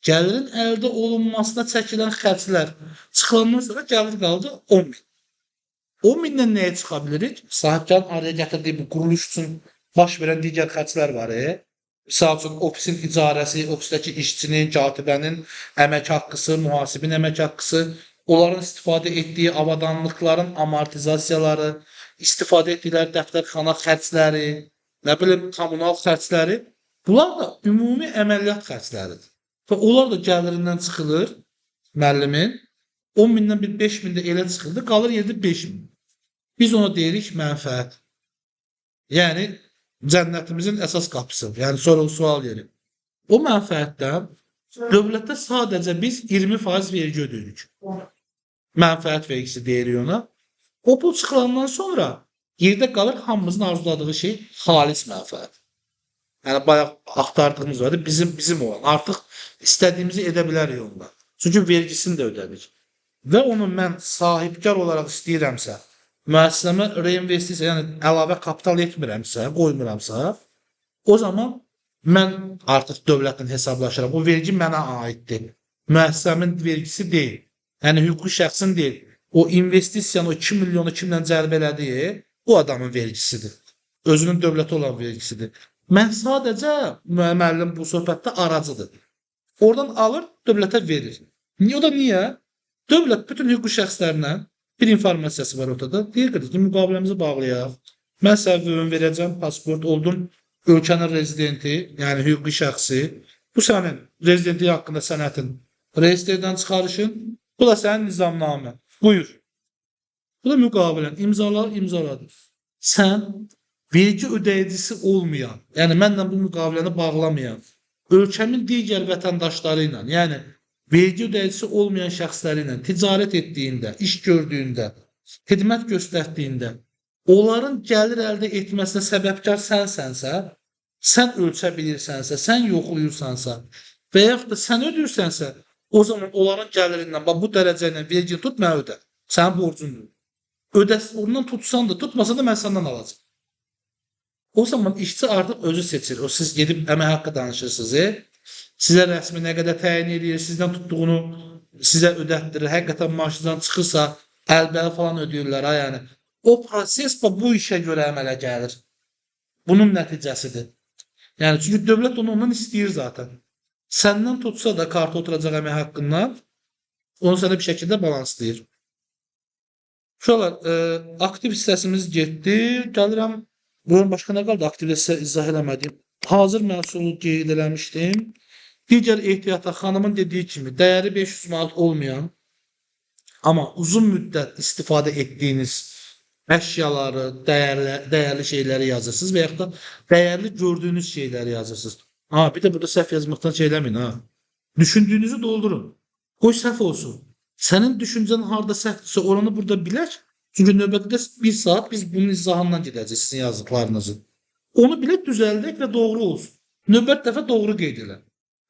Gəlirin əldə olunmasına çəkilən xərclər çıxılandan sonra gəlir qaldı 10 min. 10 mindən nəyə çıxa bilirik? Sahibkarın araya gətirdiyi bu quruluş üçün baş verən digər xərclər var. Misal üçün, ofisin icarəsi, ofisdəki işçinin, katibənin əmək haqqısı, mühasibin əmək haqqısı, onların istifadə etdiyi avadanlıqların amortizasiyaları, istifadə etdikləri dəftərxana xərcləri, nə bilim, kommunal xərcləri, bunlar da ümumi əməliyyat xərcləridir. Və onlar da gəlirindən çıxılır, müəllimin, 10 mindən bir 5 min də elə çıxıldı, qalır yerdə 5 min. Biz ona deyirik mənfəət. Yəni, cənnətimizin əsas qapısı, yəni sual yeri. O mənfəətdən dövlətdə sadəcə biz 20% vergi ödəyirik. Mənfəət vergisi deyirik ona. O pul çıxılandan sonra yerdə qalır hamımızın arzuladığı şey xalis mənfəət. Yəni, bayaq axtardığımız var, bizim olan. Artıq istədiyimizi edə bilərik ondan. Çünki vergisini də ödədik. Və onu mən sahibkar olaraq istəyirəmsə, müəssisəmə reinvestisiya, yəni əlavə kapital etmirəmsə, qoymuramsa, o zaman mən artıq dövlətlə hesablaşıram. O vergi mənə aiddir. Müəssisəmin vergisi deyil. Yəni, hüquqi şəxsin deyil. O investisiyanı, o 2 milyonu kimdən cəlb elədiyi, o adamın vergisidir. Özünün dövləti olan vergisidir. Mən sadəcə, müəllim bu söhbətdə aracıdır. Oradan alır, dövlətə verir. O da niyə? Dövlət bütün hüquqi şəxslərlə bir informasiyası var ortada. Deyir ki, müqaviləmizi bağlayaq. Mən səhvimi verəcəm, pasport oldum, ölkənin rezidenti, yəni hüquqi şəxsi. Bu sənin rezidentliyi haqqında sənətin reyestrdən çıxarışın. Bu da sənin nizamnamə. Buyur. Bu da müqavilən. İmzaladır. Sən vergi ödəyicisi olmayan, yəni mənlə bu müqaviləni bağlamayan ölkəmin digər vətəndaşları ilə, yəni vergi ödəyicisi olmayan şəxsləri ilə ticarət etdiyində, iş gördüyündə, xidmət göstərdiyində onların gəlir əldə etməsinə səbəbkar sənsənsə, sən ölçə bilirsənsə, sən yoxlayırsansa və yaxud da sən ödəyirsənsə, o zaman onların gəlirindən bax bu dərəcə ilə vergi tut, mənə ödə. Sənin borcundur. Ondan tutsan da, tutmasa da mən səndən alacağam. O zaman işçi artıq özü seçir. O siz gedib əmək haqqı danışırsınız, sizə rəsmi nə qədər təyin edir, sizdən tutduğunu sizə ödətdirir. Həqiqətən maaşınızdan çıxırsa, əlbəli falan ödəyirlər ha, yəni. O proses bu işə görə əmələ gəlir. Bunun nəticəsidir. Yəni çünki dövlət onu ondan istəyir zaten. Səndən tutsa da karta oturacaq əmək haqqından, onu sənə bir şəkildə balanslayır. Uşaqlar, aktiv hissəsimiz getdi. Gəlirəm. Bunun başqa nə qaldı? Aktivdə sizə izah eləmədim. Hazır məhsulu qeyd eləmişdim. Digər ehtiyata xanımın dediyi kimi dəyəri 500 manat olmayan, amma uzun müddət istifadə etdiyiniz əşyaları, dəyərli şeyləri yazırsınız və yaxud da dəyərli gördüyünüz şeyləri yazırsınız. Bir də burada səhv yazmaqdan şey eləməyin ha. Düşündüyünüzü doldurun. Qoy səhv olsun. Sənin düşüncən harda səhvdirsə oranı burada bilək. Çünki növbətdə 1 saat biz bunun izahından gedəcəyik sizin yazdıqlarınızı. Onu bilək, düzəldək və doğru olsun. Növbət dəfə doğru qeyd elə.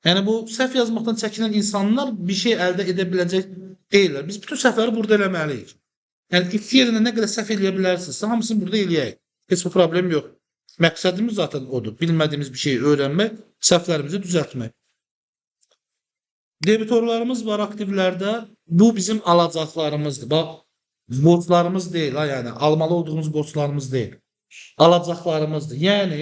Yəni bu səhv yazmaqdan çəkinən insanlar bir şey əldə edə biləcək deyirlər. Biz bütün səhvləri burada eləməliyik. Yəni iki yerində nə qədər səhv eləyə bilərsinizsə, hamısını burada eləyək. Heç bir problem yox. Məqsədimiz zaten odur. Bilmədiyimiz bir şeyi öyrənmək, səhvlərimizi düzəltmək. Debitorlarımız var aktivlərdə. Bu bizim alacaqlarımızdır. Bax, borclarımız deyil ha, yəni almalı olduğumuz borclarımız deyil. Alacaqlarımızdır. Yəni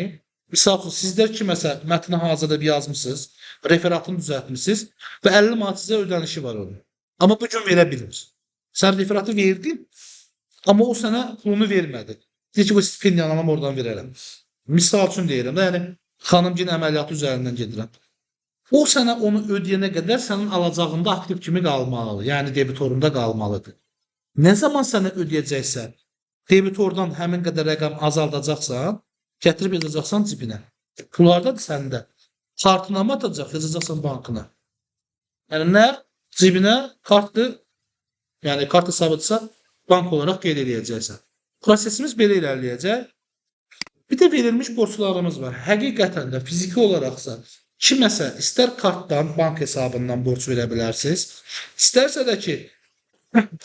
misal üçün sizlər kiməsə mətni hazırlayıb yazmısınız, referatını düzəltmisiniz və 50 manat sizə ödənişi var onun. Amma bu gün verə bilir. Sən referatı verdin, amma o sənə pulunu vermədi. Deyir ki, bu stipendiyanı alam oradan verərəm. Misal üçün deyirəm də, yəni xanımgin əməliyyatı üzərindən gedirəm. O sənə onu ödəyənə qədər sənin alacağında aktiv kimi qalmalıdır. Yəni debitorunda qalmalıdır. Nə zaman sənə ödəyəcəksə, debitordan həmin qədər rəqəm azaldacaqsan, gətirib yazacaqsan cibinə. Pullardadır səndə. Kartnamə atacaq, yazacaqsan bankına. Yəni nə cibinə kartdır, yəni kart hesabıdırsa bank olaraq qeyd edəcəksən. Prosesimiz belə irəliləyəcək. Bir də verilmiş borclarımız var. Həqiqətən də fiziki olaraqsa kiməsə istər kartdan, bank hesabından borc verə bilərsiniz, istərsə də ki,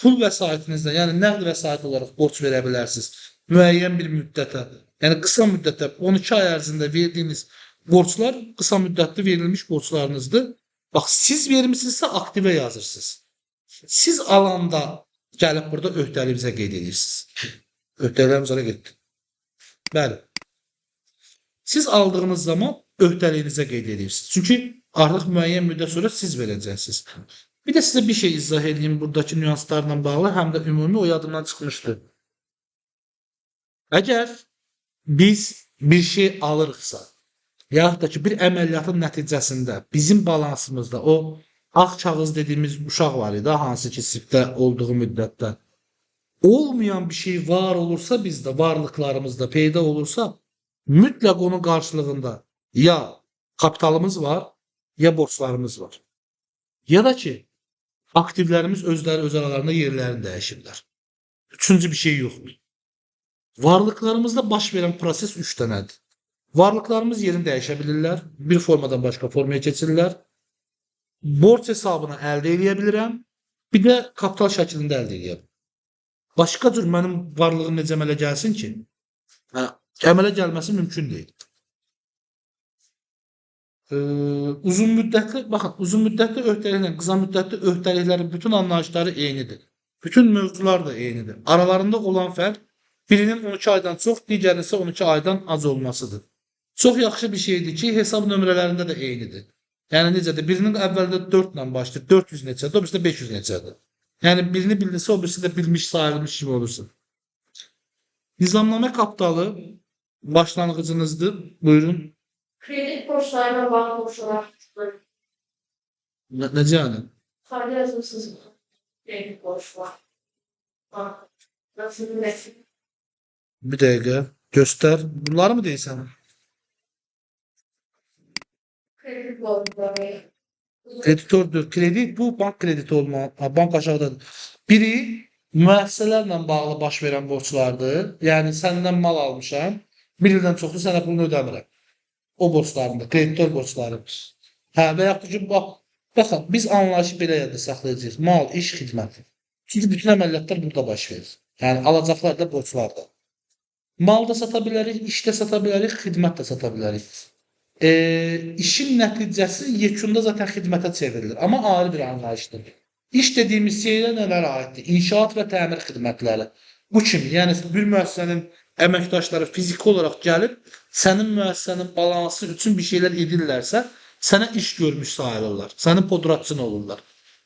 pul vəsaitinizdən, yəni nəqd vəsait olaraq borc verə bilərsiniz müəyyən bir müddətə. Yəni qısa müddətdə 12 ay ərzində verdiyiniz borclar qısa müddətli verilmiş borclarınızdır. Bax, siz vermisinizsə aktivə yazırsınız. Siz alanda gəlib burada öhdəliyinizə qeyd edirsiniz. Öhdəliyimiz ona getdi. Bəli. Siz aldığınız zaman öhdəliyinizə qeyd edirsiniz. Çünki artıq müəyyən müddət sonra siz verəcəksiniz. Bir də sizə bir şey izah edeyim buradakı nüanslarla bağlı, həm də ümumi o yadımdan çıxmışdı. Əgər biz bir şey alırıqsa, yaxud da ki, bir əməliyyatın nəticəsində bizim balansımızda o ağ kağız dediyimiz uşaq var idi, hansı ki, sifdə olduğu müddətdə olmayan bir şey var olursa bizdə, varlıqlarımızda peyda olursa, mütləq onun qarşılığında ya kapitalımız var, ya borclarımız var. Ya da ki, aktivlərimiz özləri öz aralarında yerlərini dəyişirlər. Üçüncü bir şey yoxdur. Varlıqlarımızda baş verən proses 3 dənədir. Varlıqlarımız yerini dəyişə bilirlər, bir formadan başqa formaya keçirlər. Borc hesabını əldə edə bilirəm, bir də kapital şəklində əldə edə bilirəm. Başqa cür mənim varlığım necə əmələ gəlsin ki, əmələ gəlməsi mümkün deyil. Uzun müddətli öhdəliklə qısa müddətli öhdəliklərin bütün anlayışları eynidir. Bütün mövzular da eynidir. Aralarında olan fərq birinin 12 aydan çox, digərinin isə 12 aydan az olmasıdır. Çox yaxşı bir şeydir ki, hesab nömrələrində də eynidir. Yəni necədir? Birinin əvvəldə 4 ilə başlayır, 400 neçədir, o birisi də 500 neçədir. Yəni birini bildirsə, o birisi də bilmiş, sayılmış kimi olursun. Nizamnamə kapitalı başlanğıcınızdır. Buyurun. Kredi borçlarına bağlı borçlar. Necə yəni? Fayda yazmışsınız mı? Kredi borç var. Nasıl bir nesil? Bir dəqiqə. Göstər. Bunları mı deyirsən? Kredi borçları. Kreditordur. Kredi bu bank krediti olmalı. Bank aşağıdadır. Biri müəssisələrlə bağlı baş verən borclardır. Yəni səndən mal almışam, 1 ildən çoxdur sənə pulunu ödəmirəm. O borclarımdır, kreditor borcları. Hə, və yaxud ki, baxın, biz anlayışı belə yadda saxlayacağıq. Mal, iş, xidmət. Çünki bütün əməliyyatlar burada baş verir. Yəni alacaqlar da, borclar da. Mal da sata bilərik, iş də sata bilərik, xidmət də sata bilərik. İşin nəticəsi yekunda zaten xidmətə çevrilir. Amma ayrı bir anlayışdır. İş dediyimiz şeylər nələrə aiddir? İnşaat və təmir xidmətləri. Bu kimi, yəni bir müəssisənin əməkdaşları fiziki olaraq gəlib, sənin müəssisənin balansı üçün bir şeylər edirlərsə, sənə iş görmüş sayılırlar. Sənin podratçın olurlar.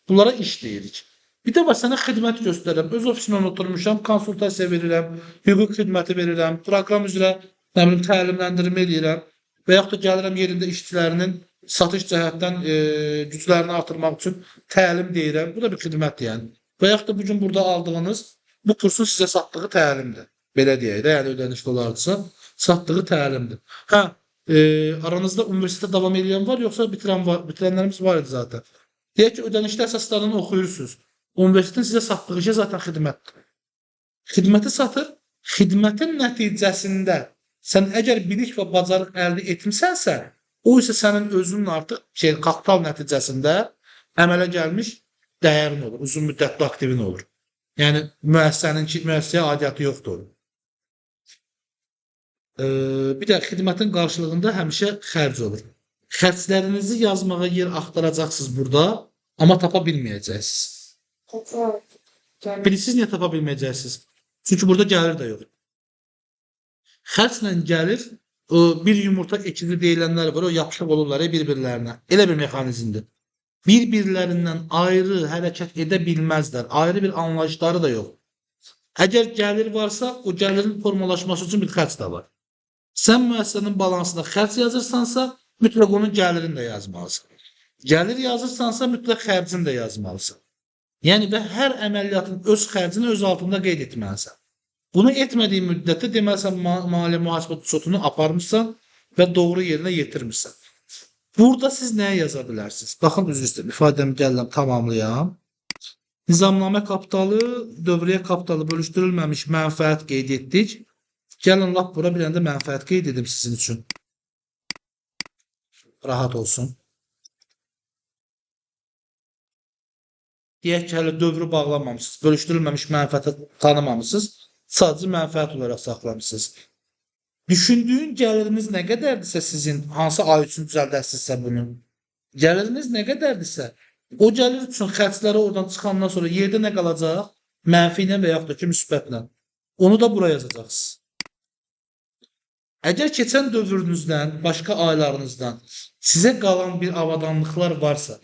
Bunlara iş deyirik. Bir də var, sənə xidmət göstərirəm. Öz ofisimdən oturmuşam, konsultasiya verirəm, hüquq xidməti verirəm, proqram üzrə təlimləndirmə edirəm. Və yaxud da gəlirəm yerində işçilərinin satış cəhətdən güclərini artırmaq üçün təlim deyirəm. Bu da bir xidmətdir yəni. Və yaxud da bugün burada aldığınız bu kursun sizə satdığı təlimdir. Belə deyək də, yəni ödənişli olardısa, satdığı təlimdir. Hə, aranızda universitetdə davam edən var, yoxsa bitirənlərimiz var idi zaten. Deyək ki, ödənişli əsaslarını oxuyursunuz. Universitetin sizə satdığı şey zaten xidmətdir. Xidməti satır, xidmətin nəticəsində sən əgər bilik və bacarıq əldə etmisənsə, o isə sənin özünün artıq kapital nəticəsində əmələ gəlmiş dəyərin olur, uzun müddətli aktivin olur. Yəni müəssisəyə aidiyyatı yoxdur. Bir də xidmətin qarşılığında həmişə xərc olur. Xərclərinizi yazmağa yer axtaracaqsınız burada, amma tapa bilməyəcəksiniz. Bilirsiniz niyə tapa bilməyəcəksiniz? Çünki burada gəlir də yoxdur. Xərclə gəlir, bir yumurta ekizi deyilənlər var, o yapışıq olurlar bir-birlərinə. Elə bir mexanizmdir. Bir-birlərindən ayrı hərəkət edə bilməzlər. Ayrı bir anlayışları da yox. Əgər gəlir varsa, o gəlirin formalaşması üçün bir xərc də var. Sən müəssisənin balansında xərc yazırsansa, mütləq onun gəlirini də yazmalısan. Gəlir yazırsansa, mütləq xərcini də yazmalısan. Yəni və hər əməliyyatın öz xərcini öz altında qeyd etməlisən. Bunu etmədiyi müddətdə deməlisən maliyyə mühasibə sotunu aparmışsan və doğru yerinə yetirmişsən. Burada siz nəyə yaza bilərsiniz? Baxın, üzr istəyirəm, ifadəmi gəlirəm, tamamlayam. Nizamnamə kapitalı, dövriyyə kapitalı bölüşdürülməmiş mənfəət qeyd etdik. Gəlin, lap bura bir də mənfəət qeyd edim sizin üçün. Rahat olsun. Deyək ki, hələ dövrü bağlamamışsınız, bölüşdürülməmiş mənfəətə tanımamışsınız. Sadəcə mənfəət olaraq saxlamışsınız. Düşündüyün gəliriniz nə qədərdirsə sizin, hansı ay üçün düzəldərsinizsə bunu, gəliriniz nə qədərdirsə, o gəlir üçün xərcləri oradan çıxandan sonra yerdə nə qalacaq? Mənfi ilə və yaxud da ki, müsbətlə. Onu da bura yazacaqsınız. Əgər keçən dövrünüzdən, başqa aylarınızdan sizə qalan bir avadanlıqlar varsa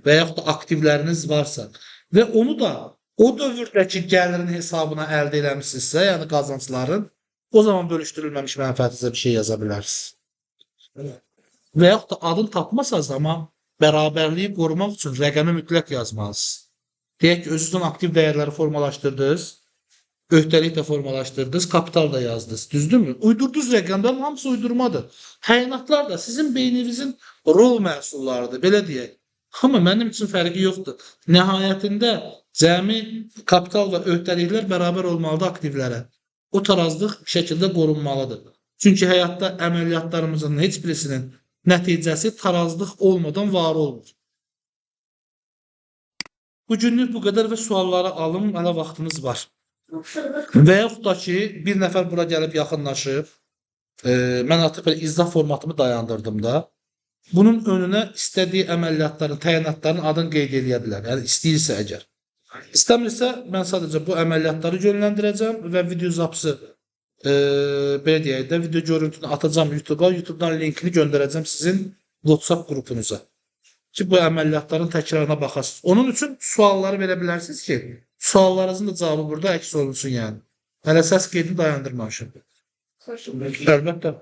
və yaxud da aktivləriniz varsa və onu da o dövrdəki gəlirin hesabına əldə eləmişsinizsə, yəni qazancların, o zaman bölüşdürülməmiş mənfəətinizə bir şey yaza bilərsiniz. Və yaxud da adını tapmasanız, amma bərabərliyi qorumaq üçün rəqəmi mütləq yazmalısınız. Deyək ki, özünüzdən aktiv dəyərləri formalaşdırdınız, öhdəlik də formalaşdırdınız, kapital da yazdınız. Düzdürmü? Uydurdunuz rəqəmlərin hamısı uydurmadır. Təyinatlar da sizin beyninizin rol məhsullarıdır, belə deyək. Amma mənim üçün fərqi yoxdur. Nəhayətində cəmi kapital və öhdəliklər bərabər olmalıdır aktivlərə. O tarazlıq bir şəkildə qorunmalıdır. Çünki həyatda əməliyyatlarımızın heç birisinin nəticəsi tarazlıq olmadan var olmur. Bugünlük bu qədər və sualları alım, hələ vaxtınız var. Və yaxud da ki, bir nəfər bura gəlib yaxınlaşıb, mən artıq belə izah formatımı dayandırdım da, bunun önünə istədiyi əməliyyatların, təyinatların adını qeyd edə bilər. Yəni, istəyirsə əgər. İstəmirsə, mən sadəcə bu əməliyyatları yönləndirəcəm və video zapsı, belə deyək də, video görüntünü atacam YouTube-a, YouTube-dan linkini göndərəcəm sizin WhatsApp qrupunuza. Ki, bu əməliyyatların təkrarına baxasınız. Onun üçün sualları verə bilərsiniz ki, suallarınızın da cavabı burada əks olunsun yəni. Hələ səs qeydini dayandırmamışım. Əlbəttə.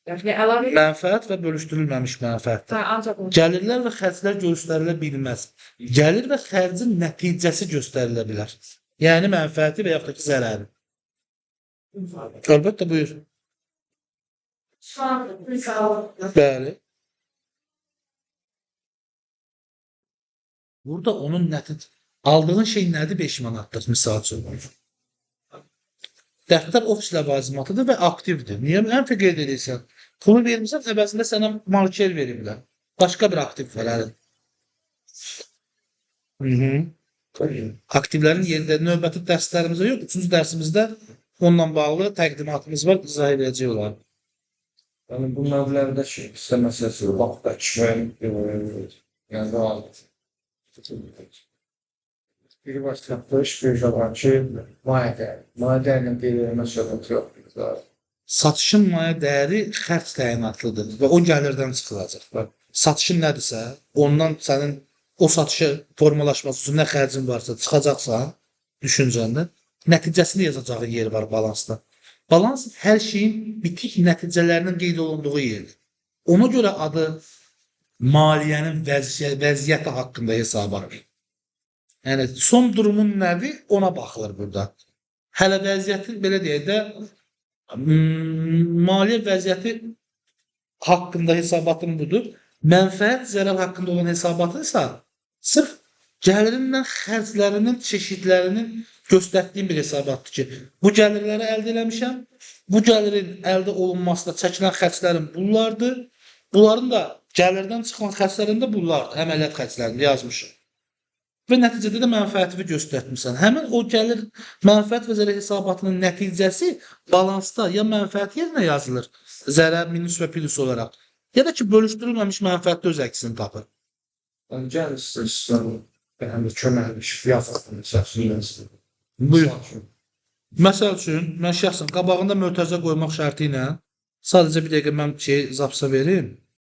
Mənfəət və bölüşdürülməmiş mənfəətdir. Gəlirlər və xərclər göstərilə bilməz. Gəlir və xərcin nəticəsi göstərilə bilər. Yəni mənfəəti və yaxud da ki, zərəri. Əlbəttə, buyur. Çıxardı. 3 alır. Bəli. Burada onun aldığın şey nədir 5 manatlıq misal üçün? Dəftər ofis ləvazimatıdır və aktivdir. Niyə mənfi qeyd edirsən? Pulu vermirsən, əvəzində sənə marker veriblər. Başqa bir aktiv verəlir. Aktivlərin yerində növbəti dərslərimizdə yox, 3-cü dərsimizdə onunla bağlı təqdimatımız var, izah edəcək olar. Yəni bu növlərdə ki, sizə məsələsi vaxt açmayın, yəni alır. Bir başlıqda iş bir var ki, maya ilə qeydiləmə söhbəti yoxdur. Satışın maya dəyəri xərc təyinatlıdır və o gəlirdən çıxılacaq. Satışın nədirsə, ondan sənin o satışı formalaşması üçün nə xərcin varsa çıxacaqsan düşüncəndə, nəticəsini yazacağın yer var balansda. Balans hər şeyin bitik nəticələrinin qeyd olunduğu yerdir. Ona görə adı maliyyənin vəziyyəti haqqında hesabat. Yəni, son durumun nədir, ona baxılır burada. Hələ vəziyyətin, belə deyək də, maliyyə vəziyyəti haqqında hesabatın budur. Mənfəət zərər haqqında olan hesabatı isə sırf gəlirindən xərclərinin çeşidlərinin göstərdiyim bir hesabatdır ki, bu gəlirləri əldə eləmişəm, bu gəlirin əldə olunmasında çəkilən xərclərin bunlardır, bunların da gəlirdən çıxan xərclərin də bunlardır, əməliyyat xərclərini yazmışım. Və nəticədə də mənfəətini göstərmişsən. Həmin o gəlir mənfəət və zərər hesabatının nəticəsi balansda ya mənfəət yerinə yazılır, zərər, minus və plus olaraq, ya da ki, bölüşdürülməmiş mənfəətdə öz əksini tapır. Yəni gəlir sizə köməkmiş, yazılır, məsələn. Buyur. Məsəl üçün, mən şəxsən qabağında mötərizə qoymaq şərti ilə sadəcə bir dəqiqə mən zapsa verim.